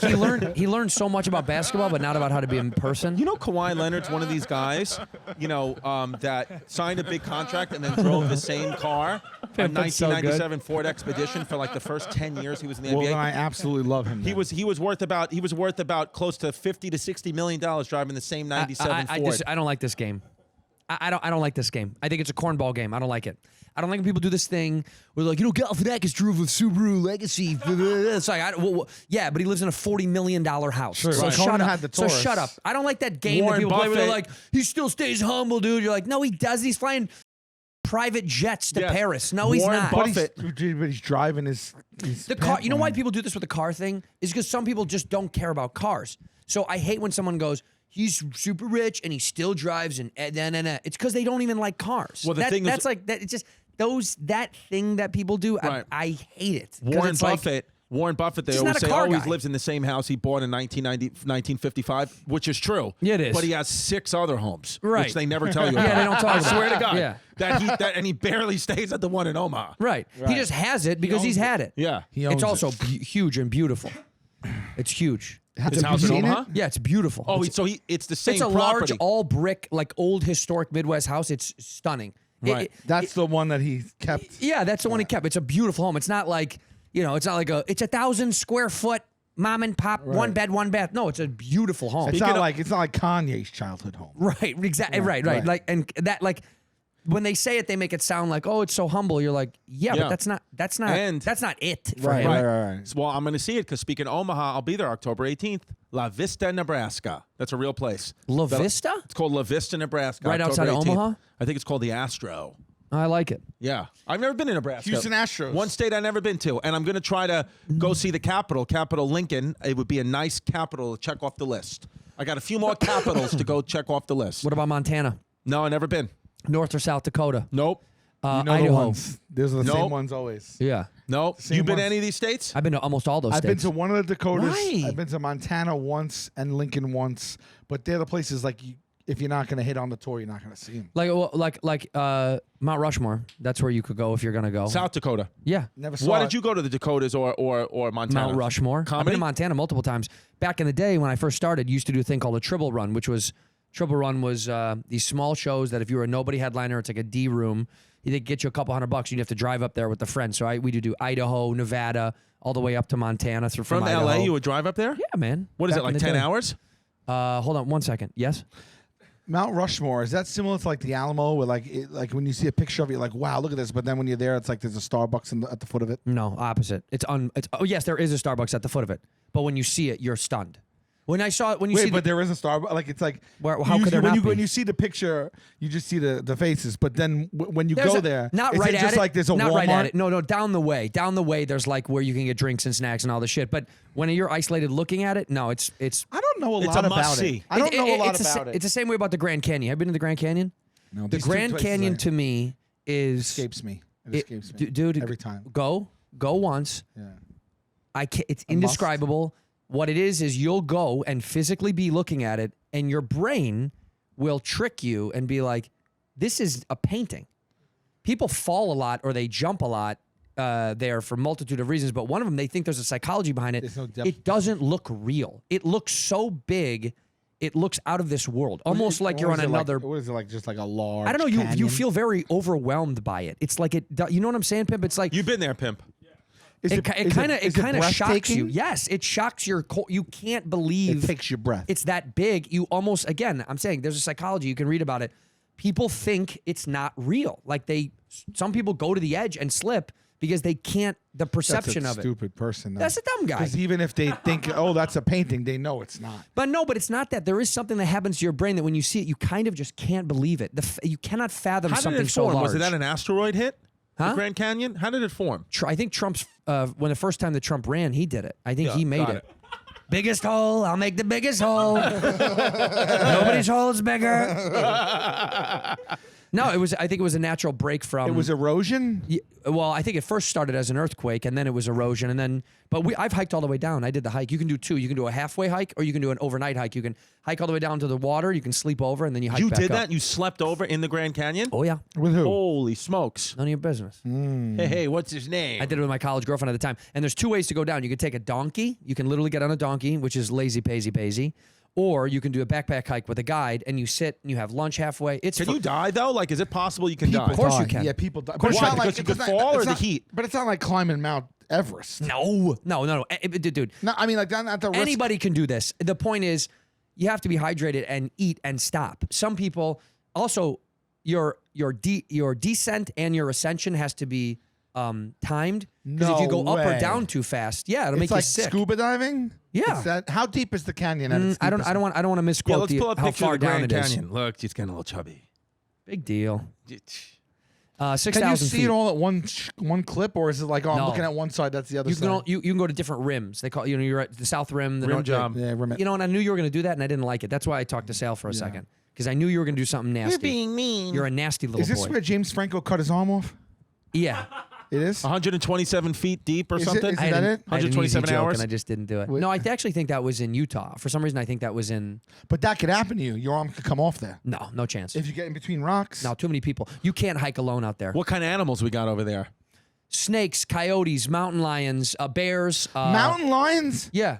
S4: he learned so much about basketball, but not about how to be in person.
S2: You know, Kawhi Leonard's one of these guys, that signed a big contract and then drove the same car, a
S4: That's so
S2: 1997 Ford Expedition for like the first 10 years he was in the
S3: Well,
S2: NBA.
S3: then I absolutely love him.
S2: He
S3: then.
S2: was worth about close to $50 to $60 million driving the same 97 Ford.
S4: I don't like this game. I don't like this game. I think it's a cornball game. I don't like it. I don't like when people do this thing where they're like, Galifianakis drove a Subaru Legacy. It's like, yeah, but he lives in a $40 million house.
S3: Sure.
S4: So
S3: Right.
S4: shut
S3: Conan
S4: up.
S3: had the
S4: So
S3: Taurus.
S4: shut up. I don't like that game
S2: Warren
S4: that people play where they're
S2: Buffett.
S4: like, he still stays humble, dude. You're like, no, he doesn't. He's flying private jets to
S2: Yes.
S4: Paris. No, he's
S2: Warren
S4: not.
S2: Buffett.
S3: But he's driving his
S4: The car. You know why
S3: Pentline.
S4: people do this with the car thing? Is because some people just don't care about cars. So I hate when someone goes, he's super rich and he still drives and it's because they don't even like cars.
S2: Well, the thing is-
S4: that's like that. It's just that thing that people do.
S2: Right.
S4: I hate it. 'Cause
S2: Warren
S4: it's like-
S2: Buffett. Warren Buffett, they
S4: He's
S2: always
S4: not a
S2: say,
S4: car
S2: he
S4: guy.
S2: lives in the same house he bought in 1955, which is true.
S4: Yeah, it is.
S2: But he has 6 other homes,
S4: Right.
S2: which they never tell you
S4: Yeah,
S2: about.
S4: they don't talk
S2: I
S4: about
S2: swear
S4: it.
S2: to God.
S4: Yeah.
S2: And he barely stays at the one in Omaha.
S4: right. He just has it because he's had it.
S2: Yeah.
S3: He owns
S4: It's also
S3: it.
S4: huge and beautiful. It's huge.
S2: His
S3: Have
S2: house
S3: you
S2: in
S3: seen
S2: Omaha?
S3: it?
S4: Yeah, it's beautiful.
S2: Oh,
S4: it's,
S2: it's the same
S4: it's a
S2: property.
S4: large, all brick, like old historic Midwest house. It's stunning.
S2: Right.
S3: That's the one that he kept.
S4: Yeah, that's the one he kept. It's a beautiful home. It's not like, it's not like it's 1,000 square foot mom and pop, one bed, one bath. No, it's a beautiful home.
S3: It's not like Kanye's childhood home.
S4: Right, exactly. Right.
S3: right.
S4: Like, and that, like, when they say it, they make it sound like, oh, it's so humble. You're like, yeah. But that's not
S2: And-
S4: that's not it for
S3: Right,
S4: him.
S3: right.
S2: Well, I'm going to see it because speaking of Omaha, I'll be there October 18th. La Vista, Nebraska. That's a real place.
S4: La Vista?
S2: It's called La Vista, Nebraska.
S4: Right
S2: October
S4: outside of
S2: 18th.
S4: Omaha?
S2: I think it's called the Astro.
S4: I like it.
S2: Yeah. I've never been to Nebraska.
S3: Houston Astros.
S2: One state I've never been to. And I'm going to try to go see the Capitol, Capitol Lincoln. It would be a nice capital to check off the list. I got a few more capitals to go check off the list.
S4: What about Montana?
S2: No, I never been.
S4: North or South Dakota?
S2: Nope.
S3: You know
S4: Idaho.
S3: the ones. Those are the
S2: Nope.
S3: same ones always.
S4: Yeah.
S2: Nope.
S3: Same
S2: You been to
S3: ones.
S2: any of these states?
S4: I've been to almost all those
S3: I've been
S4: states.
S3: to one of the Dakotas.
S2: Why?
S3: I've been to Montana once and Lincoln once, but they're the places like if you're not going to hit on the tour, you're not going to see them.
S4: Like Mount Rushmore. That's where you could go if you're gonna go.
S2: South Dakota.
S4: Yeah.
S3: Never saw
S2: Why
S3: it.
S2: did you go to the Dakotas or Montana?
S4: Mount Rushmore. I've been
S2: Comedy?
S4: to Montana multiple times. Back in the day when I first started, used to do a thing called a Triple Run, which was these small shows that if you were a nobody headliner, it's like a D room. They get you a couple $100. You'd have to drive up there with a friend. So we do Idaho, Nevada, all the way up to Montana. From
S2: LA,
S4: Idaho.
S2: you would drive up there?
S4: Yeah, man.
S2: What is
S4: Back
S2: it, like
S4: in the
S2: 10
S4: day.
S2: hours?
S4: Hold on 1 second. Yes?
S3: Mount Rushmore, is that similar to like the Alamo, where like when you see a picture of it, you're like, wow, look at this. But then when you're there, it's like there's a Starbucks at the foot of it.
S4: No, opposite. Oh yes, there is a Starbucks at the foot of it. But when you see it, you're stunned. When I saw it, when you see
S3: but there is a Starbucks. Like it's like
S4: how could there not be?
S3: when you see the picture, you just see the faces. But then when you
S4: There's
S3: go
S4: a-
S3: there,
S4: not
S3: is
S4: right
S3: it
S4: at
S3: just
S4: it.
S3: like there's a
S4: not
S3: Walmart.
S4: right at it. No, down the way. Down the way, there's like where you can get drinks and snacks and all the shit. But when you're isolated looking at it, no, it's.
S3: I don't know a
S2: It's
S3: lot
S2: a
S3: about
S2: must-see.
S3: it. I don't know a lot
S4: it's
S3: about it.
S4: It's the same way about the Grand Canyon. Have you been to the Grand Canyon?
S3: No,
S4: The
S3: these two
S4: Grand
S3: places
S4: Canyon to me is
S3: escapes me. It escapes me,
S4: dude.
S3: every time.
S4: Go once.
S3: Yeah.
S4: I can't, it's
S3: A
S4: indescribable. What it is you'll go and physically be looking at it, and your brain will trick you and be like, "This is a painting." People fall a lot or they jump a lot there for a multitude of reasons, but one of them, they think there's a psychology behind it.
S3: There's no depth.
S4: It doesn't look real. It looks so big, it looks out of this world, almost like you're on another.
S3: What is it like? Just like a large.
S4: I don't know. You
S3: canyon?
S4: feel very overwhelmed by it. It's like it. You know what I'm saying, Pimp? It's like
S2: You've been there, Pimp.
S4: it kind of shocks you.
S3: breathtaking?
S4: Yes, it shocks your core. You can't believe
S3: It takes your breath.
S4: it's that big. You almost, again, I'm saying there's a psychology. You can read about it. People think it's not real. Like some people go to the edge and slip because they can't, the perception
S3: That's a
S4: of it.
S3: stupid person. Though.
S4: That's a dumb guy.
S3: Because even if they think, oh, that's a painting, they know it's not.
S4: But it's not that. There is something that happens to your brain that when you see it, you kind of just can't believe it. You cannot fathom
S2: How did
S4: something
S2: it
S4: so
S2: form?
S4: large.
S2: Was it that an asteroid hit?
S4: Huh?
S2: The Grand Canyon? How did it form?
S4: I think Trump's, when the first time that Trump ran, he did it. I think he made
S2: got
S4: it. Biggest hole, I'll make the biggest hole. Nobody's hole is bigger. No, I think it was a natural break from.
S3: It was erosion?
S4: Well, I think it first started as an earthquake, and then it was erosion, and then. But I've hiked all the way down. I did the hike. You can do two. You can do a halfway hike, or you can do an overnight hike. You can hike all the way down to the water. You can sleep over, and then you hike
S2: You
S4: back
S2: did
S4: up.
S2: that? You slept over in the Grand Canyon?
S4: Oh yeah.
S3: With who?
S2: Holy smokes.
S4: None of your business.
S2: Hey, what's his name?
S4: I did it with my college girlfriend at the time. And there's two ways to go down. You can take a donkey. You can literally get on a donkey, which is lazy paisy. Or you can do a backpack hike with a guide, and you sit and you have lunch halfway.
S2: Can you die, though? Like, is it possible you can die?
S4: Of course you can.
S3: Yeah, people die.
S2: course
S3: But it's
S2: you
S3: not
S2: can,
S3: like
S2: because you
S3: it's
S2: could
S3: not-
S2: fall
S3: it's
S2: or the
S3: not-
S2: heat?
S3: But it's not like climbing Mount Everest.
S4: No. Dude.
S3: No, I mean like not the risk.
S4: Anybody can do this. The point is, you have to be hydrated and eat and stop. Some people also your descent and your ascension has to be timed. Because if you go up or
S3: way.
S4: down too fast, it'll
S3: It's
S4: make
S3: like
S4: you sick.
S3: scuba diving.
S4: Yeah.
S3: Is that, how deep is the canyon? At its
S4: I don't
S3: deepest?
S4: want to misquote
S2: let's pull up a
S4: how
S2: picture
S4: far
S2: of the
S4: down
S2: Grand
S4: it is.
S2: Canyon. Look, he's getting a little chubby.
S4: Big deal. 6,000
S3: Can you
S4: feet.
S3: see it all at one clip, or is it like, oh, I'm
S4: No.
S3: looking at one side, that's the other
S4: You
S3: side?
S4: can you can go to different rims. They call you're at the south rim, the
S2: Rim
S4: north
S2: job.
S3: Yeah, rim it.
S4: You know, and I knew you were going to do that, and I didn't like it. That's why I talked to Sal for a second, because I knew you were going to do something nasty.
S2: You're being mean.
S4: You're a nasty little
S3: Is this
S4: boy.
S3: where James Franco cut his arm off?
S4: Yeah.
S3: It is.
S2: 127 feet deep or
S3: Is it-
S2: something?
S3: is
S4: I
S3: that
S4: had
S3: it?
S4: an- I had an easy
S2: 127
S4: joke,
S2: hours?
S4: and I just didn't do it.
S3: Wait.
S4: No, I actually think that was in Utah. For some reason, I think that was in.
S3: But that could happen to you. Your arm could come off there
S4: No chance.
S3: if you get in between rocks.
S4: No, too many people. You can't hike alone out there.
S2: What kind of animals we got over there?
S4: Snakes, coyotes, mountain lions, bears.
S3: Mountain lions
S4: Yeah.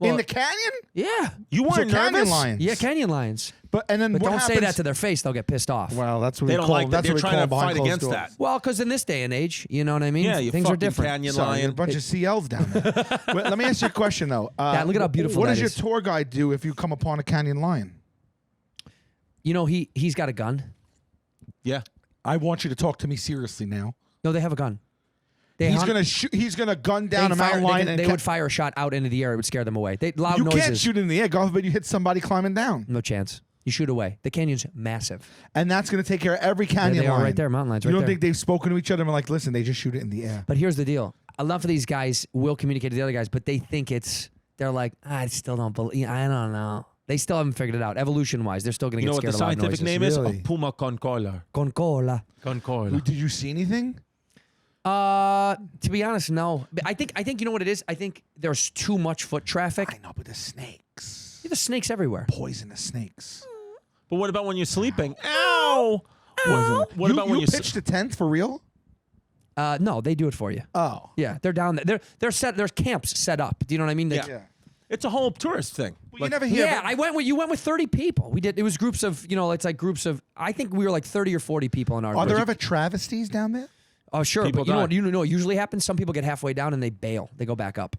S3: in
S4: Well,
S3: the canyon.
S4: Yeah.
S2: You
S3: So
S2: weren't
S3: canyon
S2: nervous?
S3: lions.
S4: Yeah, canyon lions.
S3: But and then
S4: But
S3: what
S4: don't say
S3: happens?
S4: that to their face; they'll get pissed off.
S3: Well, that's what
S2: They
S3: we
S2: don't
S3: call.
S2: like that.
S3: That's
S2: They're
S3: what we
S2: trying
S3: call
S2: to
S3: behind
S2: fight
S3: closed
S2: against
S3: doors.
S2: that.
S4: Well, because in this day and age, you know what I mean.
S2: Yeah, you
S4: things are
S2: fucking
S4: different.
S2: canyon
S3: Sorry,
S2: lion.
S3: a bunch of CLs down there. Well, let me ask you a question though.
S4: Dad, look at how beautiful
S3: What
S4: that
S3: does your
S4: is.
S3: tour guide do if you come upon a canyon lion?
S4: You know, he's got a gun.
S2: Yeah.
S3: I want you to talk to me seriously now.
S4: No, they have a gun. They
S3: He's
S4: hunt-
S3: gonna shoot. He's gonna gun down
S4: they
S3: a mountain
S4: fire-
S3: lion.
S4: They,
S3: and
S4: they would fire a shot out into the air. It would scare them away. Loud
S3: You
S4: noises.
S3: can't shoot in the air, God forbid you hit somebody climbing down,
S4: No chance. You shoot away. The canyon's massive.
S3: and that's gonna take care of every canyon
S4: they are
S3: lion.
S4: right there, mountain lions
S3: You
S4: right
S3: don't
S4: there.
S3: think they've spoken to each other and like, listen, they just shoot it in the air.
S4: But here's the deal. Enough of these guys will communicate to the other guys, but they think they're like, I still don't believe. I don't know. They still haven't figured it out. Evolution-wise, they're still going to
S2: You
S4: get
S2: know what
S4: scared
S2: the
S4: of loud
S2: scientific
S4: noises.
S2: name is?
S3: Really?
S2: Puma con cola.
S4: Con cola.
S2: Con cola.
S3: Did you see anything?
S4: To be honest, no. I think you know what it is? I think there's too much foot traffic.
S3: I know, but the snakes.
S4: There's snakes everywhere.
S3: Poisonous snakes.
S2: But what about when you're sleeping? Ow! What about when
S3: you pitched the tent for real?
S4: No, they do it for you.
S3: Oh.
S4: Yeah, they're down there. They're set. There's camps set up. Do you know what I mean?
S2: Yeah. It's a whole tourist thing.
S3: Well, you never hear.
S4: Yeah, you went with 30 people. We did. It was groups of, it's like groups of. I think we were like 30 or 40 people in our.
S3: Are
S4: group.
S3: there ever travesties down there?
S4: Oh, sure.
S2: People
S4: But you know
S2: die.
S4: what? You know what usually happens? Some people get halfway down and they bail. They go back up.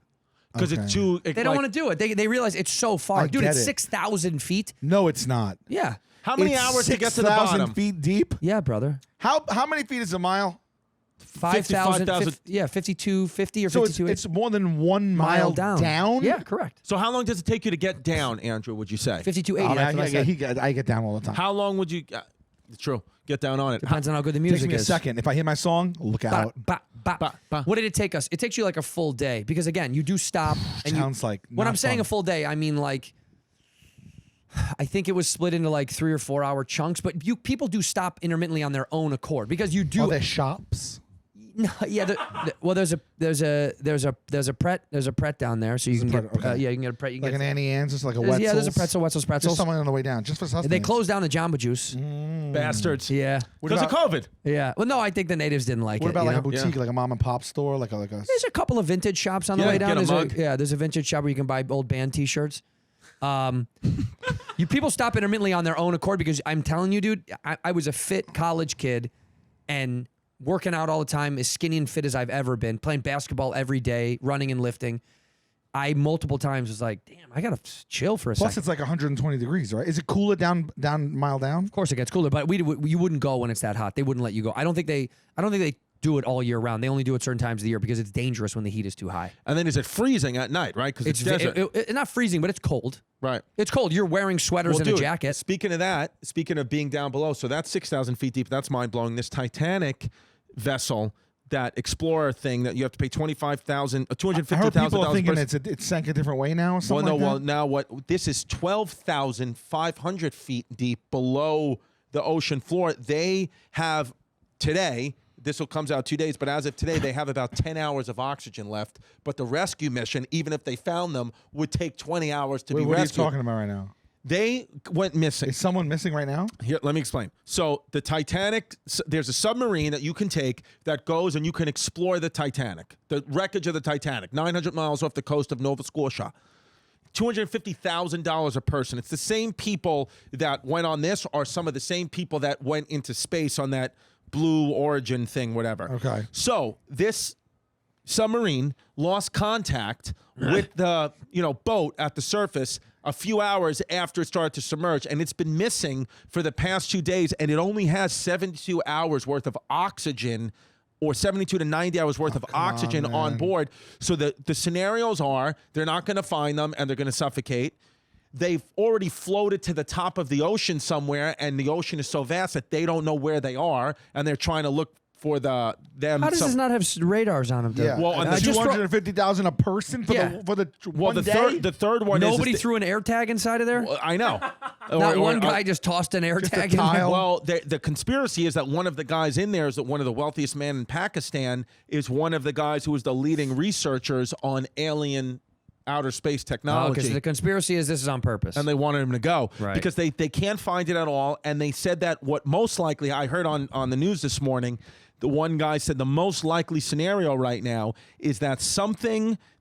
S2: Because it's too.
S4: They don't want to do it. They realize it's so far.
S3: I
S4: Dude,
S3: get
S4: it's
S3: it.
S4: 6,000 feet.
S3: No, it's not.
S4: Yeah.
S2: How many
S3: It's
S2: hours to get to the
S3: 6,000
S2: bottom?
S3: feet deep?
S4: Yeah, brother.
S3: How many feet is a mile?
S4: 5,000.
S2: 55,000.
S4: Yeah, 52, 50 or
S3: So
S4: 52.
S3: it's more than 1 mile down?
S4: Yeah, correct.
S2: So how long does it take you to get down, Andrew, would you say?
S4: 5280.
S3: Oh,
S4: that's what I said.
S3: I get down all the time.
S2: How long would you... true. Get down on it.
S4: Depends on how good the
S3: It
S4: music
S3: takes me a
S4: is.
S3: second. If I hear my song, look out.
S4: What did it take us? It takes you like a full day because again, you do stop. And
S3: Sounds like
S4: when
S3: not
S4: I'm saying
S3: fun.
S4: a full day, I mean like I think it was split into like 3 or 4 hour chunks. But people do stop intermittently on their own accord because you do.
S3: Are there shops?
S4: No, yeah. Well, there's a Pret down there, so you can get
S3: okay.
S4: you can get a Pret. You can
S3: Like
S4: get
S3: an Annie Ann's, just like a
S4: there's-
S3: Wetzel's?
S4: yeah, there's a Wetzel's
S3: Just
S4: pretzels.
S3: someone on the way down, just for sustenance.
S4: They closed down the Jamba Juice.
S2: Bastards.
S4: Yeah.
S2: Because of COVID.
S4: Yeah. Well, no, I think the natives didn't like
S3: What
S4: it.
S3: about
S4: you
S3: like a
S4: know?
S3: boutique, like a mom and pop store, like a
S4: There's a couple of vintage shops on the
S2: Yeah,
S4: way down.
S2: get a
S4: There's
S2: mug.
S4: there's a vintage shop where you can buy old band T-shirts. You people stop intermittently on their own accord because I'm telling you, dude, I was a fit college kid and working out all the time, as skinny and fit as I've ever been, playing basketball every day, running and lifting. I multiple times was like, damn, I gotta chill for a
S3: Plus,
S4: second.
S3: it's like 120 degrees, right? Is it cooler down mile down?
S4: Of course, it gets cooler, but you wouldn't go when it's that hot. They wouldn't let you go. I don't think they do it all year round. They only do it certain times of the year because it's dangerous when the heat is too high.
S2: And then is it freezing at night, right? Because it's desert.
S4: It's not freezing, but it's cold.
S2: Right.
S4: It's cold. You're wearing sweaters
S2: Well,
S4: and a
S2: dude,
S4: jacket.
S2: Speaking of that, speaking of being down below, so that's 6,000 feet deep. That's mind blowing. This Titanic vessel, that Explorer thing that you have to pay $250,000
S3: I heard people are thinking
S2: person.
S3: it sank a different way now or something
S2: Well, no,
S3: like that?
S2: well, now what? This is 12,500 feet deep below the ocean floor. They have today. This will comes out 2 days, but as of today, they have about 10 hours of oxygen left. But the rescue mission, even if they found them, would take 20 hours to be
S3: What
S2: rescued.
S3: are you talking about right now?
S2: They went missing.
S3: Is someone missing right now?
S2: Here, let me explain. So the Titanic, there's a submarine that you can take that goes and you can explore the Titanic, the wreckage of the Titanic, 900 miles off the coast of Nova Scotia. $250,000 a person. It's the same people that went on this are some of the same people that went into space on that Blue Origin thing, whatever.
S3: Okay.
S2: So this submarine lost contact with the boat at the surface a few hours after it started to submerge, and it's been missing for the past 2 days, and it only has 72 hours worth of oxygen, or 72 to 90 hours worth of oxygen on board. So the scenarios are they're not going to find them and they're going to suffocate. They've already floated to the top of the ocean somewhere, and the ocean is so vast that they don't know where they are, and they're trying to look for them.
S4: How does this not have radars on them? Dude?
S3: Yeah.
S2: Well, on the
S3: $250,000 a person for the
S2: well,
S3: one day?
S2: the third one
S4: Nobody
S2: is
S4: threw an air tag inside of there?
S2: Well, I know.
S4: Not one guy just tossed an air tag in there?
S2: Well, the conspiracy is that one of the guys in there is that one of the wealthiest men in Pakistan is one of the guys who is the leading researchers on alien outer space technology.
S4: Okay, so the conspiracy is this is on purpose.
S2: And they wanted him to go
S4: Right.
S2: because they can't find it at all. And they said that what most likely, I heard on the news this morning, the one guy said the most likely scenario right now is that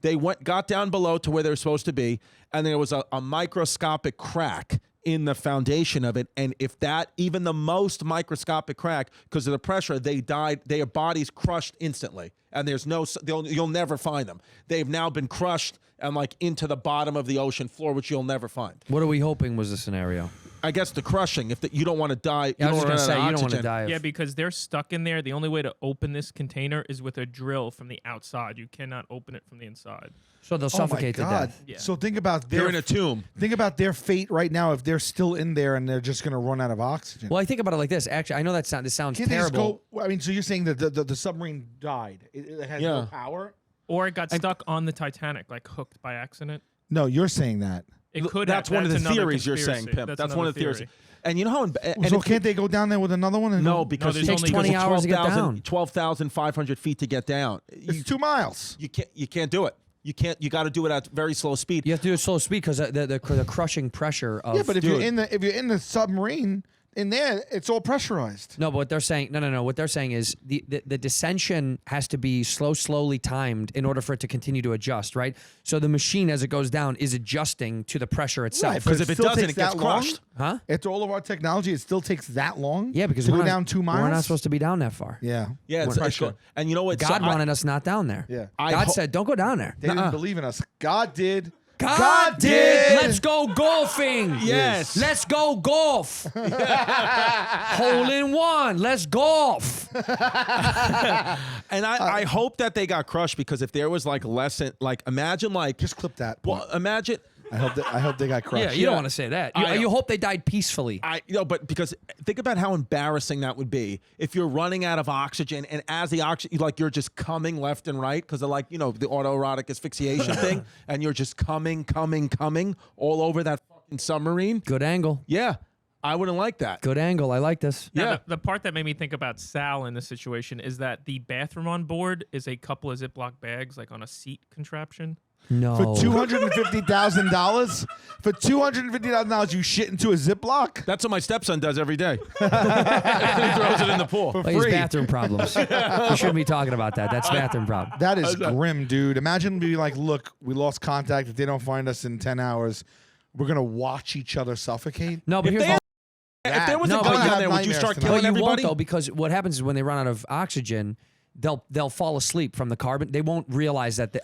S2: they got down below to where they were supposed to be, and there was a microscopic crack in the foundation of it. And if that, even the most microscopic crack, because of the pressure, they died, their bodies crushed instantly. And you'll never find them. They've now been crushed and into the bottom of the ocean floor, which you'll never find.
S4: What are we hoping was the scenario?
S2: I guess the crushing. You don't want to die.
S4: Yeah, I was just
S2: going to
S4: say, you don't want to die.
S13: Yeah, because they're stuck in there. The only way to open this container is with a drill from the outside. You cannot open it from the inside.
S4: So they'll suffocate to death.
S13: Yeah.
S3: So think about
S2: They're in a tomb.
S3: Think about their fate right now if they're still in there and they're just going to run out of oxygen.
S4: Well, I think about it like this. Actually, I know this sounds
S3: Can't they just
S4: terrible.
S3: go? I mean, so you're saying that the submarine died? It has no power?
S13: Or it got stuck on the Titanic, hooked by accident.
S3: No, you're saying that.
S13: It could.
S2: That's one of the
S13: another
S2: theories you're saying,
S13: conspiracy.
S2: Pimp. That's one of the theories.
S13: theory.
S2: And you know how? And
S3: So
S2: if
S3: can't they go down there with another one? And
S2: No,
S3: go-
S2: because
S13: there's
S2: it
S13: only-
S2: takes
S4: 20 hours to get down.
S2: 12,500 feet to get down.
S3: It's 2 miles.
S2: You can't do it. You can't. You got to do it at very slow speed.
S4: You have to do it slow speed because the crushing pressure of
S3: Yeah, but if
S2: Dude.
S3: you're in the submarine in there, it's all pressurized.
S4: No, but what they're saying, no. What they're saying is the descension has to be slowly timed in order for it to continue to adjust, right? So the machine, as it goes down, is adjusting to the pressure itself.
S3: Right, but
S2: Because if it
S3: still
S2: doesn't,
S3: takes
S2: it gets
S3: that long?
S2: crushed.
S4: Huh?
S3: After all of our technology, it still takes that long.
S4: Yeah, because
S3: to
S4: we're
S3: go
S4: not,
S3: down 2 miles.
S4: We're not supposed to be down that far.
S3: Yeah,
S2: Yeah, it's
S3: pressure.
S2: and you know what?
S4: God
S2: So
S4: wanted us not down there.
S3: Yeah.
S4: God said, "Don't go down there."
S3: They didn't believe in us. God did.
S4: God did. Let's go golfing.
S2: Yes.
S4: Let's go golf. Hole in one. Let's golf.
S2: And I hope that they got crushed because if there was like imagine like
S3: Just clip that.
S2: well imagine.
S3: I hope they got crushed.
S4: Yeah, you don't want to say that. You hope they died peacefully.
S2: But because think about how embarrassing that would be if you're running out of oxygen and as the oxygen, like you're just coming left and right because of like, the autoerotic asphyxiation thing and you're just coming all over that fucking submarine.
S4: Good angle.
S2: Yeah. I wouldn't like that.
S4: Good angle. I like this.
S13: Now,
S2: Yeah.
S13: the part that made me think about Sal in this situation is that the bathroom on board is a couple of Ziploc bags, like on a seat contraption.
S4: No.
S3: For $250,000, you shit into a Ziploc
S2: That's what my stepson does every day. He throws it in the pool.
S3: for
S4: Well, he's
S3: free.
S4: bathroom problems. We shouldn't be talking about that. That's bathroom problem.
S3: That is grim, dude. Imagine being like, look, we lost contact. If they don't find us in 10 hours, we're gonna watch each other suffocate.
S4: No, but
S2: If
S4: here's
S2: they- If there was
S4: No,
S2: a
S4: but
S2: gun
S4: you
S2: down there, would you
S3: nightmares
S2: start
S3: tonight.
S2: killing
S4: you won't
S2: everybody?
S4: though, because what happens is when they run out of oxygen, they'll fall asleep from the carbon. They won't realize that. They'll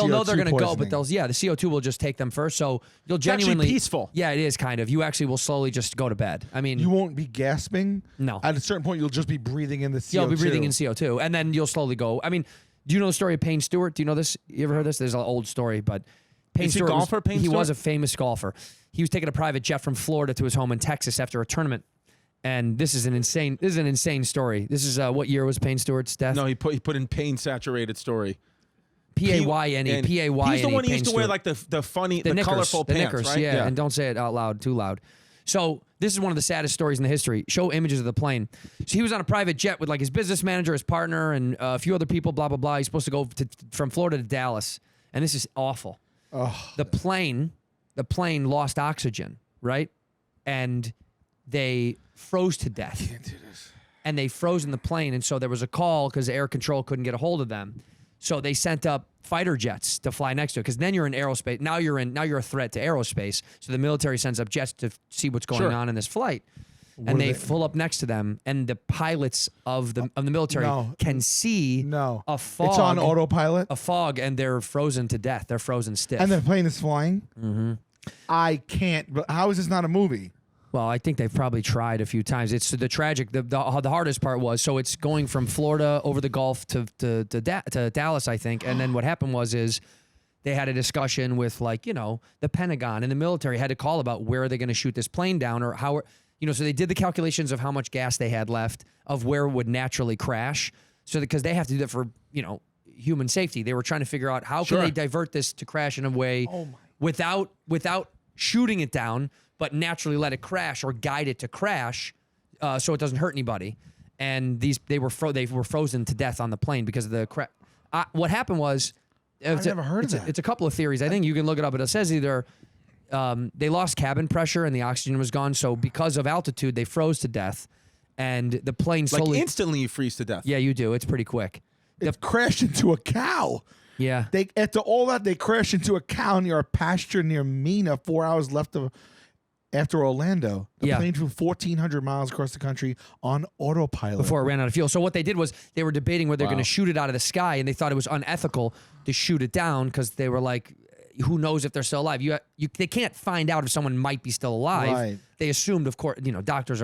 S4: know they're
S3: CO2
S4: going to go, but
S3: poisoning.
S4: the CO2 will just take them first. So you'll
S2: It's actually
S4: genuinely
S2: peaceful.
S4: Yeah, it is kind of. You actually will slowly just go to bed. I mean,
S3: You won't be gasping.
S4: No.
S3: At a certain point, you'll just be breathing in the CO2.
S4: you'll be breathing in CO2, and then you'll slowly go. I mean, do you know the story of Payne Stewart? Do you know this? You ever heard this? There's an old story, but Payne
S2: Is he a
S4: Stewart
S2: golfer, Payne
S4: he was
S2: Stewart?
S4: a famous golfer. He was taking a private jet from Florida to his home in Texas after a tournament. And this is an insane story. This is what year was Payne Stewart's death?
S2: No, he put in pain saturated story.
S4: P-A-Y-N-E. P-A-Y-N-E.
S2: He's the one who
S4: Payne
S2: used to wear
S4: Stewart.
S2: like the funny, the
S4: knickers,
S2: colorful
S4: the
S2: pants,
S4: knickers,
S2: right?
S4: yeah. And don't say it out loud, too loud. So this is one of the saddest stories in the history. Show images of the plane. So he was on a private jet with like his business manager, his partner, and a few other people. Blah blah blah. He's supposed to go from Florida to Dallas, and this is awful. The plane lost oxygen, right? And they froze to death. I can't do this. And they froze in the plane, and so there was a call because air control couldn't get a hold of them. So they sent up fighter jets to fly next to it because then you're in aerospace. Now you're a threat to aerospace. So the military sends up jets to see what's going on in this flight. And they pull up next to them, and the pilots of the military can see a fog.
S3: It's on autopilot.
S4: A fog, and they're frozen to death. They're frozen stiff.
S3: And the plane is flying. Mm-hmm. I can't. But how is this not a movie?
S4: Well, I think they've probably tried a few times. It's the tragic. The hardest part was so it's going from Florida over the Gulf to Dallas, I think. And then what happened is they had a discussion with the Pentagon and the military had to call about where are they going to shoot this plane down or how. So they did the calculations of how much gas they had left, of where it would naturally crash. So because they have to do that for human safety, they were trying to figure out how can they divert this to crash in a way without shooting it down, but naturally let it crash or guide it to crash, so it doesn't hurt anybody. And they were frozen to death on the plane because of the crash. What happened was,
S3: I've never heard of that.
S4: It's a couple of theories. I think you can look it up, but it says either. They lost cabin pressure and the oxygen was gone. So because of altitude, they froze to death, and the plane slowly
S2: instantly you freeze to death.
S4: Yeah, you do. It's pretty quick.
S3: It crashed into a cow.
S4: Yeah.
S3: After all that, they crashed into a cow near a pasture near Mina. 4 hours left after Orlando. The plane flew 1,400 miles across the country on autopilot
S4: before it ran out of fuel. So what they did was they were debating whether they're going to shoot it out of the sky, and they thought it was unethical to shoot it down because they were like, who knows if they're still alive? They can't find out if someone might be still alive.
S3: Right.
S4: They assumed, of course, doctors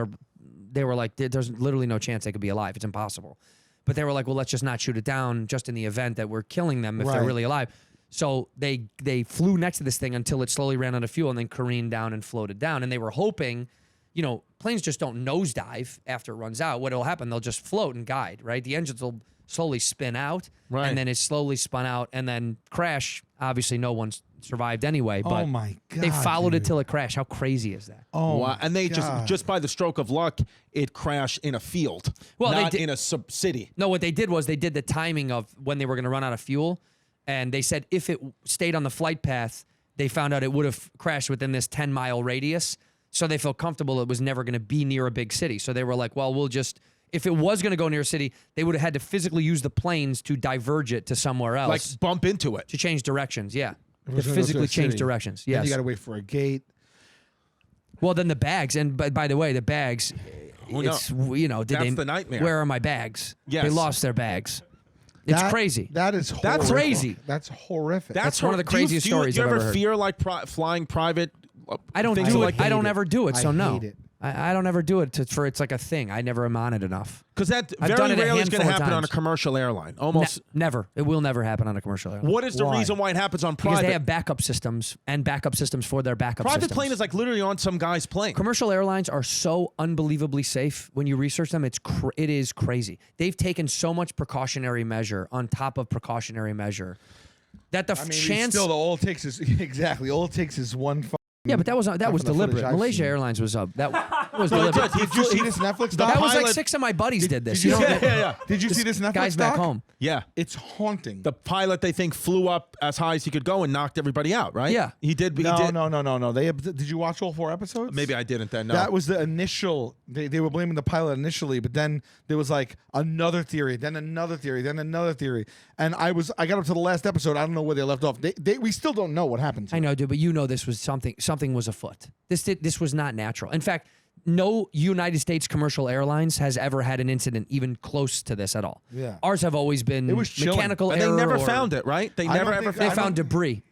S4: they were like, there's literally no chance they could be alive. It's impossible. But they were like, well, let's just not shoot it down just in the event that we're killing them if they're really alive. So they flew next to this thing until it slowly ran out of fuel and then careened down and floated down. And they were hoping, planes just don't nosedive after it runs out. What will happen, they'll just float and guide, right? The engines will slowly spin out, and then it slowly spun out and then crash Obviously, no one survived anyway. But
S3: Oh my God.
S4: they followed it
S3: dude.
S4: till it crashed. How crazy is that?
S3: Oh,
S2: Wow. And they
S3: God.
S2: just by the stroke of luck, it crashed in a field,
S4: Well, they
S2: not
S4: did-
S2: in a city.
S4: No, what they did was they did the timing of when they were going to run out of fuel, and they said if it stayed on the flight path, they found out it would have crashed within this 10-mile radius. So they felt comfortable it was never going to be near a big city. So they were like, well, we'll just, if it was going to go near a city, they would have had to physically use the planes to diverge it to somewhere else.
S2: Like bump into it.
S4: To change directions, yeah.
S3: It
S4: To
S3: was gonna go
S4: physically
S3: a
S4: change
S3: city.
S4: directions,
S3: Then
S4: yes.
S3: you got to wait for a gate.
S4: Well, then the bags, and by the way, the bags,
S2: Who knows?
S4: it's, you know,
S2: That's the nightmare.
S4: Where are my bags?
S2: Yes.
S4: They lost their bags. It's
S3: That-
S4: crazy.
S3: That is
S2: That's
S3: horrific.
S4: crazy.
S3: That's horrific.
S4: That's one of the craziest
S2: do you,
S4: stories
S2: Do you
S4: I've
S2: ever
S4: ever heard.
S2: fear like flying private?
S4: I don't
S2: things
S4: do
S2: like
S4: it. I don't
S3: hate
S4: ever
S3: it.
S4: do it, so
S3: I
S4: no.
S3: hate it.
S4: I don't ever do it for it's like a thing. I never am on it enough.
S2: Because that
S4: I've
S2: very
S4: done it a
S2: rarely is going to
S4: handful of
S2: happen on a
S4: times.
S2: commercial airline. Almost.
S4: Never. It will never happen on a commercial airline.
S2: What is the
S3: Why?
S2: reason why it happens on
S4: Because
S2: private?
S4: they have backup systems and backup systems for their backup
S2: private
S4: systems.
S2: plane is like literally on some guy's plane.
S4: Commercial airlines are so unbelievably safe. When you research them, it is crazy. They've taken so much precautionary measure on top of precautionary measure that the
S3: I mean,
S4: chance.
S3: still, all it takes is exactly all it takes is one.
S4: Yeah, but that was
S3: half of the
S4: deliberate.
S3: footage I've
S4: Malaysia
S3: seen.
S4: Airlines was up. That was
S2: No, it
S4: deliberate.
S2: does.
S3: Did you see this Netflix doc?
S4: That was like
S2: pilot-
S4: 6 of my buddies did this.
S3: Did you,
S4: You know,
S2: yeah.
S3: Did you see this Netflix
S4: guys back
S3: doc?
S4: home.
S2: Yeah.
S3: It's haunting.
S2: The pilot they think flew up as high as he could go and knocked everybody out, right?
S4: Yeah.
S2: He did.
S3: no,
S2: he did.
S3: no. Did you watch all 4 episodes?
S2: Maybe I didn't then. No.
S3: That was the initial. They were blaming the pilot initially, but then there was like another theory, then another theory, then another theory, and I got up to the last episode. I don't know where they left off. We still don't know what happened.
S4: I know, dude, but you know this was something. Something was afoot. This was not natural. In fact, no United States commercial airlines has ever had an incident even close to this at all.
S3: Yeah.
S4: Ours have always been
S3: It was chilling.
S4: mechanical
S2: and
S4: error.
S2: they never
S4: or-
S2: found it, right? They
S3: I
S2: never
S3: don't
S2: ever
S3: think-
S4: They
S2: found
S3: I
S4: found
S3: don't-
S4: debris.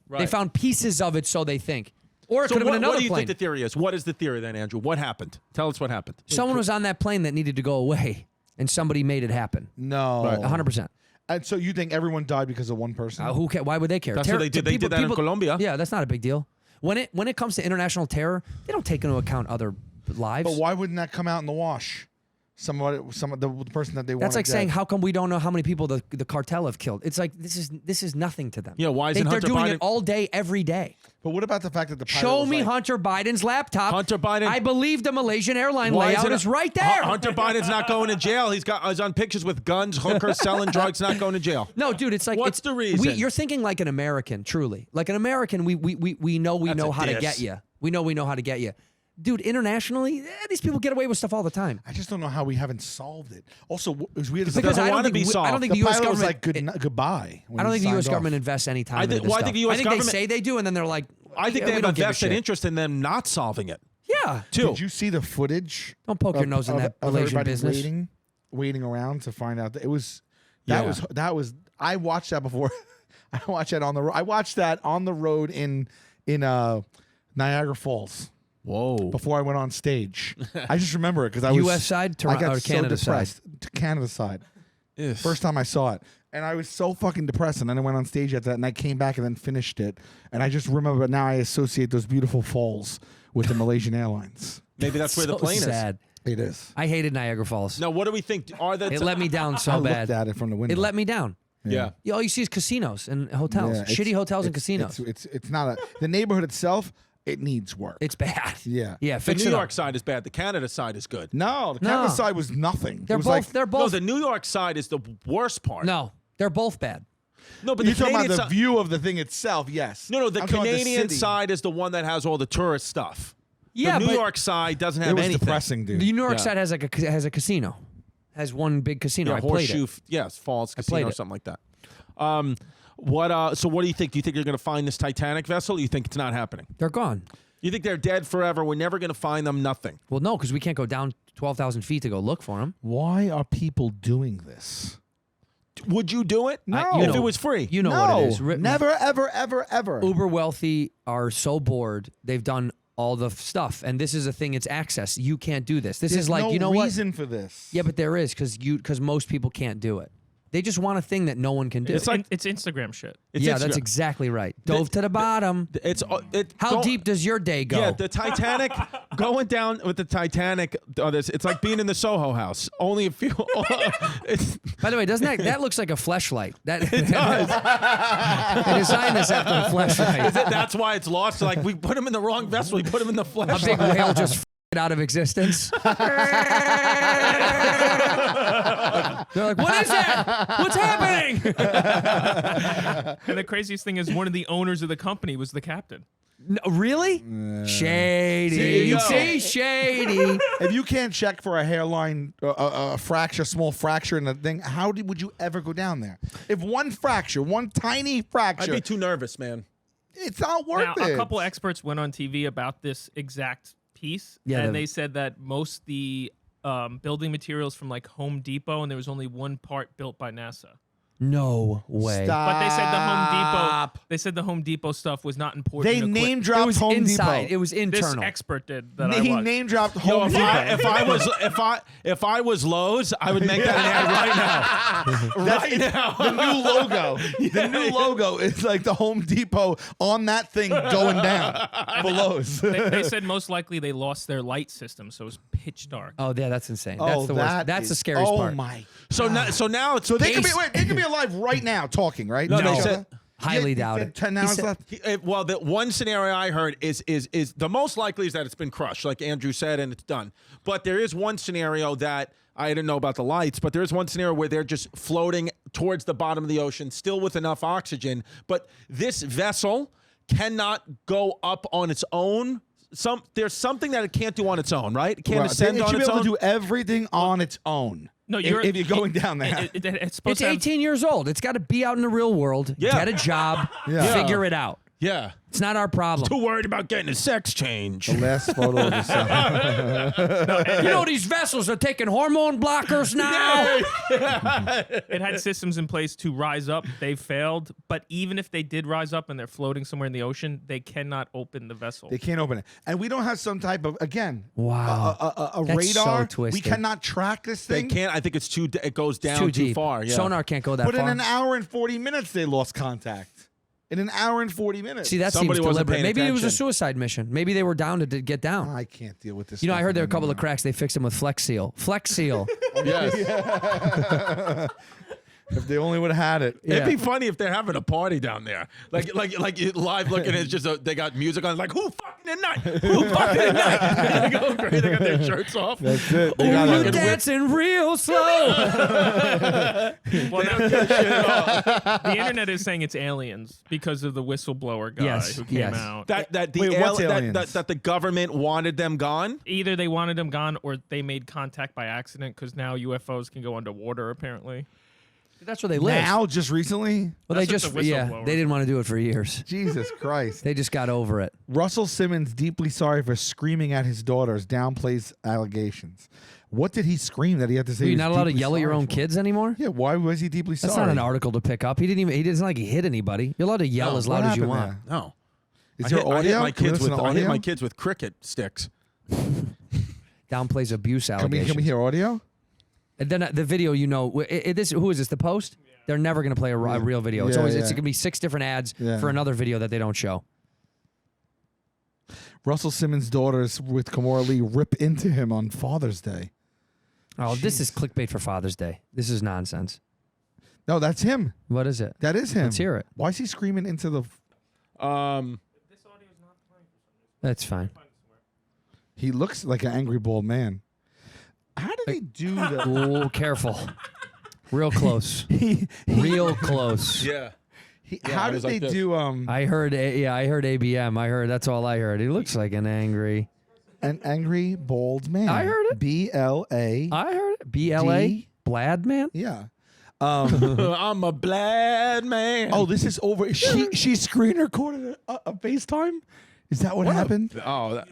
S2: Right.
S4: They found pieces of it, so they think. Or it
S2: So
S4: could have been another
S2: what do you
S4: plane.
S2: think the theory is? What is the theory then, Andrew? What happened? Tell us what happened.
S4: Someone was on that plane that needed to go away, and somebody made it happen.
S3: No,
S4: 100%.
S3: And so you think everyone died because of one person?
S4: Who ca- Why would they care?
S2: That's what they did. They did that in Colombia.
S4: Yeah, that's not a big deal. When it comes to international terror, they don't take into account other lives.
S3: But why wouldn't that come out in the wash? Some of the person that they want.
S4: That's like saying, how come we don't know how many people the cartel have killed? It's like this is nothing to them.
S2: Yeah, why isn't
S4: they're
S2: Hunter
S4: doing
S2: Biden-
S4: it all day, every day.
S3: But what about the fact that the pilot
S4: Show
S3: was
S4: me
S3: like,
S4: Hunter Biden's laptop.
S2: Hunter Biden-
S4: I believe the Malaysian airline
S2: Why
S4: layout
S2: isn't it-
S4: is right there.
S2: Hunter Biden's not going to jail. He's on pictures with guns, hookers, selling drugs, not going to jail.
S4: No, dude, it's like
S2: What's the reason?
S4: You're thinking like an American, truly. Like an American, we know
S2: That's
S4: know
S2: a
S4: how to
S2: diss.
S4: get you. We know how to get you. Dude, internationally, these people get away with stuff all the time.
S3: I just don't know how we haven't solved it. Also, it was weird.
S4: Because I don't think the
S3: the
S4: U.S.
S3: pilot was
S4: government.
S3: like goodbye. when
S4: I don't
S3: he
S4: think the U.S.
S3: signed off.
S4: government invests any time
S2: I
S4: into
S2: think-
S4: this
S2: well, I
S4: stuff.
S2: think the US
S4: they
S2: government-
S4: say they do, and then they're like,
S2: I think
S4: "Yeah,
S2: they
S4: we
S2: have
S4: don't give a
S2: invested
S4: shit."
S2: interest in them not solving it.
S4: Yeah.
S2: Too.
S3: Did you see the footage?
S4: Don't poke your nose in that Malaysian
S3: everybody
S4: business.
S3: waiting around to find out. That it was.
S2: Yeah.
S3: That was. I watched that before. I watched that on the. I watched that on the road in Niagara Falls.
S2: Whoa.
S3: Before I went on stage, I just remember it because I was
S4: US side,
S3: I got
S4: or
S3: so
S4: Canada side?
S3: depressed. To Canada side. First time I saw it, and I was so fucking depressed. And then I went on stage at that, and I came back and then finished it. And I just remember now I associate those beautiful falls with the Malaysian Airlines.
S2: Maybe that's where the
S4: So
S2: plane
S4: sad.
S3: It is.
S4: I hated Niagara Falls.
S2: Now, what do we think? Are the
S4: It let me down so
S3: I
S4: bad.
S3: looked at it from the window.
S4: It let me down.
S2: Yeah.
S4: All you see is casinos and hotels,
S3: Yeah,
S4: shitty hotels and casinos.
S3: It's not a the neighborhood itself. It needs work.
S4: It's bad.
S3: Yeah.
S4: Yeah,
S2: The
S4: fix
S2: New
S4: it
S2: York
S4: up.
S2: side is bad. The Canada side is good.
S3: No, the
S4: No.
S3: Canada side was nothing.
S4: They're
S3: it was
S4: both.
S3: like,
S4: They're
S2: No,
S4: both.
S2: the New York side is the worst part.
S4: No, they're both bad.
S2: No, but
S3: you're
S2: the
S3: talking about
S2: Canadian
S3: the
S2: side.
S3: view of the thing itself. Yes.
S2: No, the
S3: I'm talking about
S2: Canadian
S3: city.
S2: side is the one that has all the tourist stuff.
S4: Yeah,
S2: the New
S4: but
S2: York side doesn't
S3: It
S2: have
S3: was
S2: anything.
S3: depressing, dude.
S4: the New York
S2: Yeah.
S4: side has has a casino, has one big casino.
S2: Yeah,
S4: I played
S2: Horseshoe,
S4: it.
S2: yes, Falls
S4: played
S2: Casino or
S4: it.
S2: something like that. So what do you think? Do you think you're going to find this Titanic vessel? Or you think it's not happening?
S4: They're gone.
S2: You think they're dead forever? We're never going to find them? Nothing.
S4: Well, no, because we can't go down 12,000 feet to go look for them.
S3: Why are people doing this?
S2: Would you do it?
S3: No.
S2: If it was free.
S4: You know
S3: no,
S4: what it is.
S3: never, ever, ever, ever.
S4: Uber wealthy are so bored. They've done all the stuff, and this is a thing. It's access. You can't do this. This
S3: There's
S4: is like
S3: no
S4: you know what?
S3: reason for this.
S4: Yeah, but there is because most people can't do it. They just want a thing that no one can do.
S13: It's like it's Instagram shit.
S2: It's
S4: yeah,
S2: Instagram.
S4: that's exactly right. Dove to the bottom. How deep does your day go?
S2: Yeah, the Titanic, going down with the Titanic. It's like being in the Soho House. Only a few.
S4: By the way, doesn't that looks like a fleshlight? That
S2: it does.
S4: They designed this after a fleshlight.
S2: That's why it's lost. Like we put him in the wrong vessel. We put him in the flesh.
S4: A big whale just f***ed out of existence. They're like, what is that? What's happening?
S13: And the craziest thing is one of the owners of the company was the captain.
S4: No, really? Shady. See, shady.
S3: If you can't check for a hairline, a fracture, small fracture in the thing, would you ever go down there? If one fracture, one tiny fracture,
S2: I'd be too nervous, man.
S3: It's not worth
S13: Now,
S3: it.
S13: a couple experts went on TV about this exact piece,
S4: Yeah,
S13: and they said that most the building materials from like Home Depot, and there was only one part built by NASA.
S4: No way.
S3: Stop.
S13: But they said the Home Depot stuff was not important.
S3: They
S13: equipment.
S3: name dropped
S4: It was
S3: Home
S4: inside.
S3: Depot.
S4: It was internal.
S13: This expert did that. I
S3: He
S13: watched.
S3: name dropped
S2: Yo,
S3: Home Depot.
S2: if I was Lowe's, I would make that an ad right now. Right now.
S3: The new logo. The new logo is like the Home Depot on that thing going down for Lowe's.
S13: They said most likely they lost their light system, so it was pitch dark.
S4: Oh, yeah, that's insane.
S3: Oh,
S4: That's the worst.
S3: that
S4: That's
S3: is-
S4: the scariest part.
S3: Oh my!
S2: So now it's
S3: So they could be alive right now talking, right?
S2: No,
S3: To
S2: they
S3: each
S2: said-
S3: other?
S4: Highly
S3: Yeah,
S4: doubt it.
S3: 10
S4: He
S3: hours
S4: said-
S3: left.
S2: Well, the one scenario I heard is the most likely is that it's been crushed, like Andrew said, and it's done. But there is one scenario that I didn't know about the lights, but there is one scenario where they're just floating towards the bottom of the ocean, still with enough oxygen. But this vessel cannot go up on its own. There's something that it can't do on its own, right? It can't
S3: Right.
S2: ascend
S3: It
S2: on
S3: should be
S2: its
S3: able
S2: own.
S3: to do everything on its own.
S13: No,
S3: if you're going down there.
S13: It's supposed
S4: It's
S13: to have,
S4: 18 years old. It's got to be out in the real world,
S2: Yeah.
S4: get a job,
S3: Yeah.
S4: figure it out.
S2: Yeah.
S4: It's not our problem.
S2: Too worried about getting a sex change.
S3: The last photo of the
S4: You know these vessels are taking hormone blockers now.
S13: it had systems in place to rise up. They failed, but even if they did rise up and they're floating somewhere in the ocean, they cannot open the vessel.
S3: They can't open it, and we don't have some type of
S4: Wow.
S3: a
S4: That's so
S3: radar.
S4: twisted.
S3: We cannot track this
S2: They
S3: thing.
S2: can't. I think it's too. It goes down
S4: Too
S2: too
S4: deep.
S2: far. Yeah.
S4: Sonar can't go that
S3: But
S4: far.
S3: in an hour and 40 minutes, they lost contact. In an hour and 40 minutes.
S4: See, that
S2: Somebody
S4: seems
S2: wasn't
S4: deliberate.
S2: paying
S4: Maybe it was a
S2: attention.
S4: suicide mission. Maybe they were down to get down.
S3: I can't deal with this.
S4: You know, I
S3: stuff
S4: heard there were a couple of
S3: anymore.
S4: cracks. They fixed them with Flex Seal. Flex Seal.
S2: Yes.
S3: If they only would have had it.
S2: It'd be funny if they're having a party down there, like you live looking. It's just they got music on. Like who fucking tonight? Who fucking tonight? They go crazy. They got their shirts off.
S3: That's it. They
S4: Ooh,
S3: got
S4: you're
S3: it.
S4: dancing real slow.
S13: Well, the internet is saying it's aliens because of the whistleblower guy
S4: Yes,
S13: who came
S4: yes.
S13: out.
S2: That
S3: Wait, what's aliens?
S2: that the government wanted them gone.
S13: Either they wanted them gone or they made contact by accident because now UFOs can go underwater, apparently.
S4: That's where they live.
S3: Now, just recently?
S4: Well, they
S13: That's
S4: just,
S13: what the
S4: yeah,
S13: whistleblower-
S4: they didn't want to do it for years.
S3: Jesus Christ.
S4: They just got over it.
S3: Russell Simmons deeply sorry for screaming at his daughters, downplays allegations. What did he scream that he had to say?
S4: Are
S3: he
S4: you
S3: was
S4: not allowed to
S3: deeply
S4: yell at your
S3: sorry
S4: own
S3: for?
S4: kids anymore?
S3: Yeah, why was he deeply
S4: That's
S3: sorry?
S4: not an article to pick up. He doesn't like he hit anybody. You're allowed to yell
S2: No,
S4: as
S3: What
S4: loud as you
S3: happened
S4: want.
S3: there?
S2: No.
S3: Is
S2: I
S3: there
S2: hit, I
S3: audio?
S2: hit my
S3: Can we
S2: kids
S3: listen
S2: with
S3: to
S2: I hit
S3: audio?
S2: my kids with cricket sticks.
S4: Downplays abuse
S3: Can
S4: allegations.
S3: we hear audio?
S4: And then the video, you know, who is this? The Post? They're never going to play a real video. It's
S3: Yeah,
S4: always
S3: yeah.
S4: it's going to be 6 different ads
S3: Yeah.
S4: for another video that they don't show.
S3: Russell Simmons' daughters with Kamora Lee rip into him on Father's Day.
S4: Oh, this is clickbait for Father's Day. This is nonsense.
S3: No, that's him.
S4: What is it?
S3: That is him.
S4: Let's hear it.
S3: Why is he screaming into the...
S4: That's fine.
S3: He looks like an angry bald man. How did they do that?
S4: Oh, careful. Real close. Real close.
S2: Yeah.
S3: How
S2: it
S3: did
S2: was
S3: they
S2: like this.
S3: do...
S4: I heard ABM. That's all I heard. He looks like an angry.
S3: An angry bald man.
S4: I heard it.
S3: B-L-A.
S4: I heard it. BLA?
S3: D-
S4: Blad man?
S3: Yeah.
S2: I'm a blad man.
S3: Oh, this is over. She screen recorded a FaceTime? Is that what happened?
S2: Oh,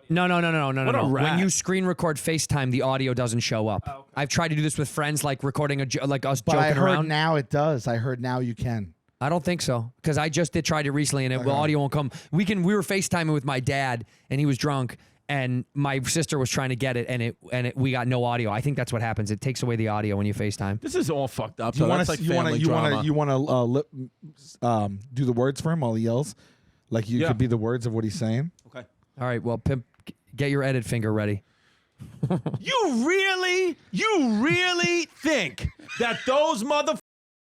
S4: No.
S2: What a
S4: When
S2: rat.
S4: you screen record FaceTime, the audio doesn't show up.
S13: Oh, okay.
S4: I've tried to do this with friends, like recording like us
S3: But I
S4: joking
S3: heard
S4: around.
S3: now it does. I heard now you can.
S4: I don't think so because I just tried it recently and the audio won't come. We were FaceTiming with my dad and he was drunk and my sister was trying to get it, and we got no audio. I think that's what happens. It takes away the audio when you FaceTime.
S2: This is all fucked up.
S3: You want
S2: That's like
S3: to
S2: family drama.
S3: do the words for him while he yells, like you could be the words of what he's saying.
S2: Okay.
S4: All right, well, Pimp, get your edit finger ready.
S2: You really think that those motherfuckers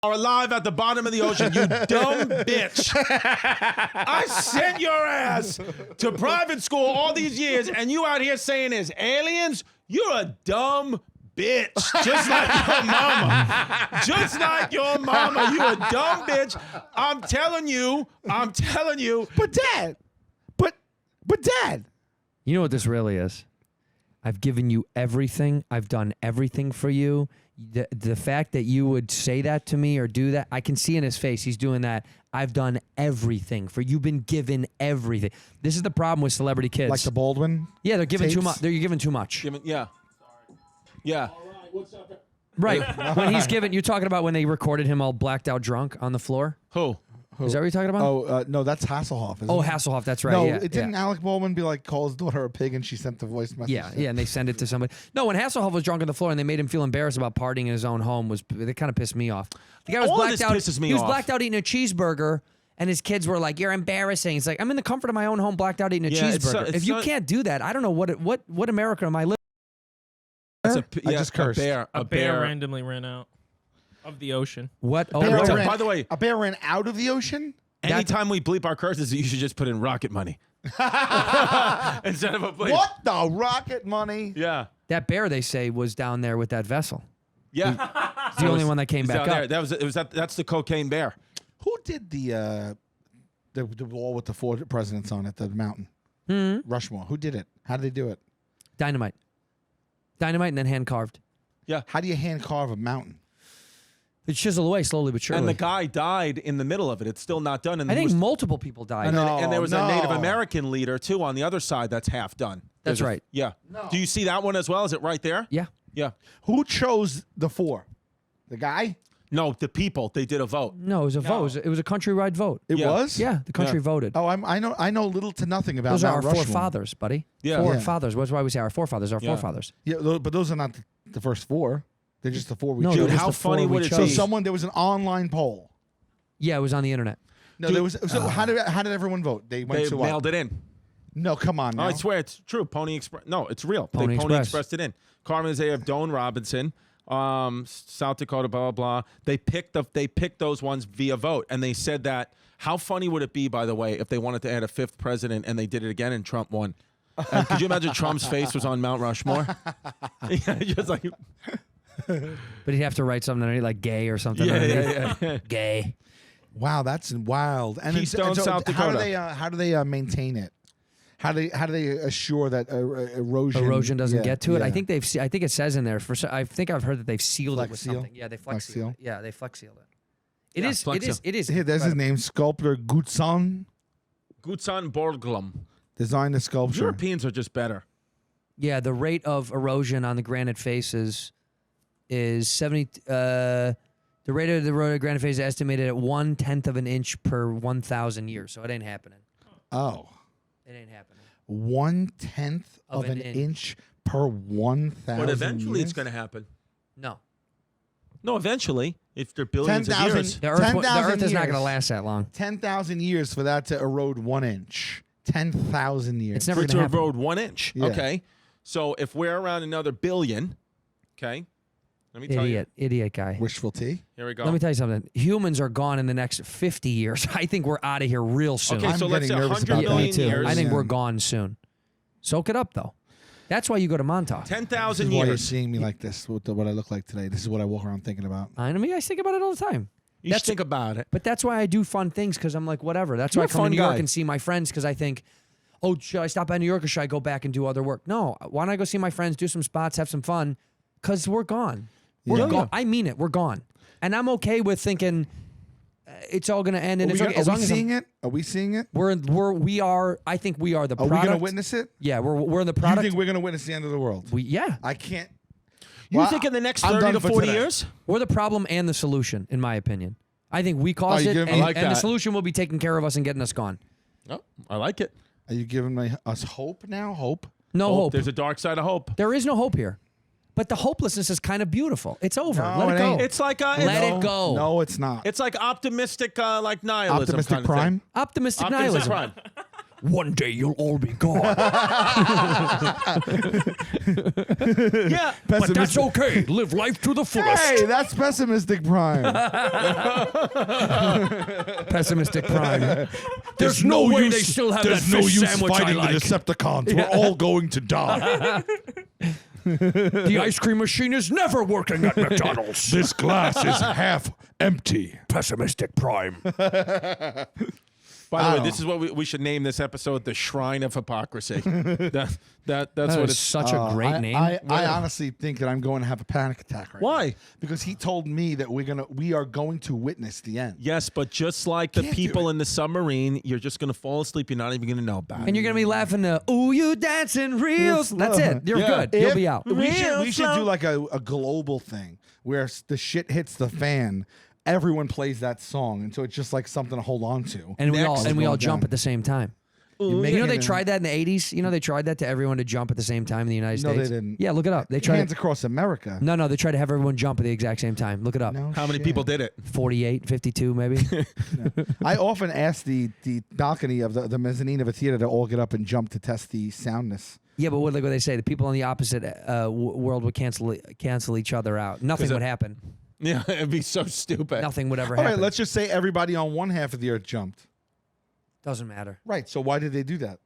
S2: are alive at the bottom of the ocean, you dumb bitch. I sent your ass to private school all these years, and you out here saying there's aliens? You're a dumb bitch. Just like your mama. Just like your mama. You're a dumb bitch. I'm telling you.
S3: But Dad.
S4: You know what this really is? I've given you everything. I've done everything for you. The fact that you would say that to me or do that, I can see in his face. He's doing that. I've done everything for you. You've been given everything. This is the problem with celebrity kids.
S3: Like the Baldwin?
S4: Yeah, they're giving too
S3: tapes?
S4: much. They're giving too much.
S2: Yeah. Yeah.
S4: Right. When he's giving, you're talking about when they recorded him all blacked out drunk on the floor?
S2: Who?
S4: Is that what you're talking about?
S3: Oh, no, that's Hasselhoff. Isn't
S4: Oh,
S3: it?
S4: Hasselhoff, that's right.
S3: No,
S4: yeah,
S3: it didn't Alec Baldwin be like, call his daughter a pig and she sent the voice message?
S4: Yeah, and they send it to somebody. No, when Hasselhoff was drunk on the floor and they made him feel embarrassed about partying in his own home, they kind of pissed me off. The guy was
S2: All of
S4: blacked
S2: this
S4: out.
S2: pisses me
S4: he was
S2: off.
S4: blacked out eating a cheeseburger, and his kids were like, "You're embarrassing." It's like, I'm in the comfort of my own home, blacked out eating a cheeseburger. If you can't do that, I don't know what America am I living?
S3: I just cursed.
S13: A bear randomly ran out of the ocean.
S4: What? Oh,
S2: By the way,
S3: a bear ran out of the ocean?
S2: anytime we bleep our curses, you should just put in rocket money. Instead of a bleep.
S3: What the rocket money?
S2: Yeah.
S4: that bear they say was down there with that vessel.
S2: Yeah.
S4: It's the only one that came back up.
S2: That's the cocaine bear.
S3: Who did the wall with the 4 presidents on it, the mountain? Rushmore. Who did it? How did they do it?
S4: Dynamite and then hand carved.
S2: Yeah.
S3: How do you hand carve a mountain?
S4: It chiseled away slowly but surely.
S2: And the guy died in the middle of it. It's still not done. And
S4: I think multiple people died.
S2: And there was a Native American leader, too, on the other side that's half done.
S4: That's right.
S2: Yeah. No. Do you see that one as well? Is it right there?
S4: Yeah.
S2: Yeah.
S3: Who chose the 4? The guy?
S2: No, the people. They did a vote.
S4: No, it was a vote. It was a countrywide vote.
S3: It was?
S4: Yeah, the country voted.
S3: Oh, I know little to nothing about
S4: Those are our
S3: Mount Rushmore.
S4: forefathers, buddy.
S2: Yeah.
S4: Forefathers. That's why we say our forefathers. Our forefathers.
S3: Yeah, but those are not the first 4. They're just the 4 we chose.
S2: Dude, how funny would it
S3: So
S2: be?
S3: there was an online poll.
S4: Yeah, it was on the internet.
S3: No, there was. So how did everyone vote? They went to what?
S2: mailed it in.
S3: No, come on. Now.
S2: Oh, I swear it's true. Pony Express. No, it's real.
S4: Pony
S2: Pony
S4: Express.
S2: Expressed it in. Carmen Isaiah of Doane Robinson, South Dakota, blah blah blah. They picked those ones via vote, and they said that. How funny would it be, by the way, if they wanted to add a 5th president and they did it again and Trump won? And could you imagine Trump's face was on Mount Rushmore? Yeah, just like.
S4: But he'd have to write something underneath, like gay or something.
S2: Yeah.
S4: Gay.
S3: Wow, that's wild. And
S2: Keystone, South Dakota.
S3: How do they maintain it? How do they assure that erosion
S4: doesn't get to it?
S3: yeah.
S4: I think it says in there. I think I've heard that they've sealed it with
S3: Flex seal?
S4: something. Yeah, they flex
S3: Flex
S4: seal.
S3: seal?
S4: Yeah, they flex sealed it. It is.
S3: Here, there's his name, sculptor Gutson.
S2: Gutson Borglum.
S3: Designed the sculpture.
S2: Europeans are just better.
S4: Yeah, the rate of erosion on the granite faces is 70. The rate of the granite face is estimated at 1/10 of an inch per 1,000 years. So it ain't happening.
S3: Oh.
S4: It ain't happening.
S3: 1/10 of an inch per 1,000.
S2: But eventually
S3: years?
S2: it's going to happen.
S4: No.
S2: No, eventually, if they're billions of
S3: 10,000
S2: years.
S4: The Earth is not going to last that long.
S3: 10,000 years for that to erode 1 inch. 10,000 years.
S4: It's never
S2: For it
S4: going
S2: to
S4: to happen.
S2: erode 1 inch.
S3: Yeah.
S2: Okay. So if we're around another billion, okay, let me tell you.
S4: Idiot guy.
S3: Wishful tea.
S2: Here we go.
S4: Let me tell you something. Humans are gone in the next 50 years. I think we're out of here real soon.
S2: Okay, so let's say 100 million years.
S4: I think we're gone soon. Soak it up, though. That's why you go to Montauk.
S2: 10,000
S3: Why you're
S2: years.
S3: seeing me like this, with what I look like today. This is what I walk around thinking about.
S4: I mean, I think about it all the time.
S2: You should think about it.
S4: But that's why I do fun things, because I'm like, whatever. That's
S2: You're
S4: why I
S2: a
S4: come to
S2: fun
S4: New York
S2: guy.
S4: and see my friends, because I think, oh, should I stop by New York or should I go back and do other work? No. Why don't I go see my friends, do some spots, have some fun? Because we're gone. We're gone. I mean it. We're gone. And I'm okay with thinking it's all going to end. And it's okay.
S3: Are we seeing it? Are we seeing it?
S4: We are. I think we are the
S3: Are
S4: product.
S3: we going to witness it?
S4: Yeah, we're in the
S3: You
S4: product.
S3: think we're going to witness the end of the world?
S4: Yeah.
S3: I can't.
S2: You think in the next 30 to 40 years?
S4: We're the problem and the solution, in my opinion. I think we caused it, and the solution will be taking care of us and getting us gone.
S2: Oh, I like it.
S3: Are you giving us hope now? Hope?
S4: No hope.
S2: There's a dark side of hope.
S4: There is no hope here. But the hopelessness is kind of beautiful. It's over.
S3: No,
S4: Let it
S3: it
S4: go.
S3: ain't.
S2: It's like
S4: Let it go.
S3: No, it's not.
S2: It's like optimistic, like nihilism.
S3: Optimistic
S2: kind of
S3: prime?
S2: thing.
S4: Optimistic
S2: Optimistic
S4: nihilism.
S2: prime.
S4: One day you'll all be gone.
S2: Yeah,
S4: but that's okay. Live life to the fullest.
S3: Hey, that's pessimistic prime.
S4: Pessimistic prime. There's no way they still have that fish sandwich I like.
S3: Decepticons. We're all going to die.
S4: The ice cream machine is never working at McDonald's.
S3: This glass is half empty.
S4: Pessimistic prime.
S2: By the way, this is what we should name this episode: "The Shrine of Hypocrisy." That's what
S4: is
S2: it's.
S4: such a great name.
S3: I honestly think that I'm going to have a panic attack right
S2: Why?
S3: now. Because he told me that we are going to witness the end.
S2: Yes, but just like the
S3: Can't do
S2: people
S3: it.
S2: in the submarine, you're just gonna fall asleep. You're not even gonna know about it.
S4: And you're going to be laughing to, ooh, you dancing real slow. That's it. You're good. You'll be out.
S3: We should do like a global thing where the shit hits the fan. Everyone plays that song, and so it's just like something to hold on to.
S4: And we all
S3: going
S4: jump
S3: down.
S4: at the same time.
S3: You
S4: You know they tried that in the 80s? You know they tried that to everyone to jump at the same time in the United
S3: No,
S4: States?
S3: they didn't.
S4: Yeah, look it up. They tried
S3: Hands across America.
S4: No, they tried to have everyone jump at the exact same time. Look it up.
S3: No
S2: How many
S3: shit.
S2: people did it?
S4: 48, 52 maybe.
S3: I often ask the balcony of the mezzanine of a theater to all get up and jump to test the soundness.
S4: Yeah, but what they say? The people on the opposite world would cancel each other out. Nothing would happen.
S2: Yeah, it'd be so stupid.
S4: Nothing would ever
S3: All
S4: happen.
S3: right, let's just say everybody on one half of the earth jumped.
S4: Doesn't matter.
S3: Right, so why did they do that?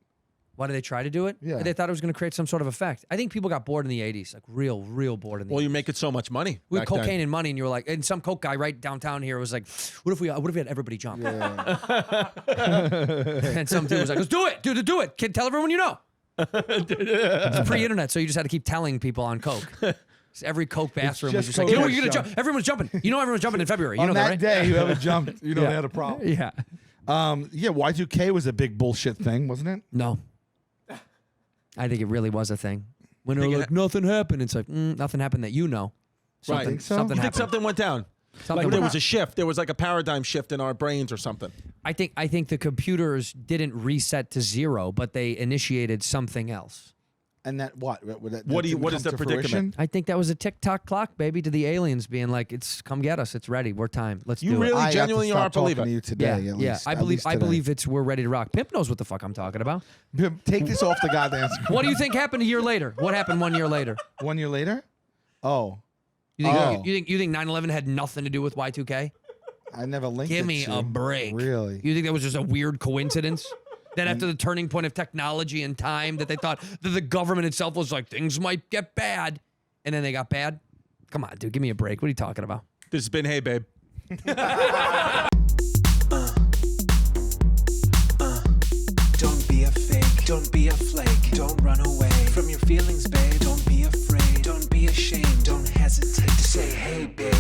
S4: Why did they try to do it?
S3: Yeah.
S4: They thought it was going to create some sort of effect. I think people got bored in the 80s, like real bored in the 80s.
S2: Well, you're making so much money.
S4: We had
S2: back then.
S4: cocaine and money, and you were like, and some coke guy right downtown here was like, what if we had everybody jump?
S3: Yeah.
S4: And some dude was like, let's do it, dude, do it. Kid, tell everyone you know. It's pre-internet, so you just had to keep telling people on coke. Every coke bathroom was
S3: just
S4: just like, you know,
S3: coke
S4: you're gonna
S3: jump.
S4: jump. Everyone's jumping. You know, everyone's jumping in February. You
S3: On
S4: know
S3: that
S4: right?
S3: day, whoever jumped, you know
S4: Yeah.
S3: they had a problem.
S4: Yeah.
S3: Yeah, Y2K was a big bullshit thing, wasn't it?
S4: No. I think it really was a thing. When they're
S2: Think it
S4: like, nothing happened. It's like, nothing happened that you know.
S2: Right.
S3: Think so?
S4: Something
S2: You think
S4: happened.
S2: something went down?
S4: Something
S2: Like there
S4: went-
S2: was a shift. There was like a paradigm shift in our brains or something.
S4: I think the computers didn't reset to zero, but they initiated something else.
S3: And that what?
S2: What
S3: didn't
S2: is
S3: come
S2: the
S3: to
S2: predicament?
S3: fruition?
S4: I think that was a tick-tock clock, baby, to the aliens being like, "It's come get us. It's ready. We're time. Let's
S2: You
S4: do
S2: really
S4: it."
S3: I got to
S2: genuinely
S3: stop
S2: are believing.
S3: talking to you today.
S4: Yeah,
S3: at
S4: yeah.
S3: least-
S4: I
S3: at
S4: believe
S3: least today.
S4: it's we're ready to rock. Pimp knows what the fuck I'm talking about.
S3: Take this off the goddamn screen.
S4: What do you think happened a year later? What happened 1 year later?
S3: 1 year later? Oh,
S4: You think
S3: Oh.
S4: you think 9/11 had nothing to do with Y2K?
S3: I never linked
S4: Give
S3: it
S4: me
S3: to.
S4: a break.
S3: Really?
S4: You think that was just a weird coincidence? That after the turning point of technology and time, that they thought that the government itself was like, things might get bad, and then they got bad? Come on, dude, give me a break. What are you talking about?
S2: This has been Hey Babe.
S1: Don't be a fake, don't be a flake, don't run away from your feelings, babe. Don't be afraid, don't be ashamed, don't hesitate to say, hey, babe.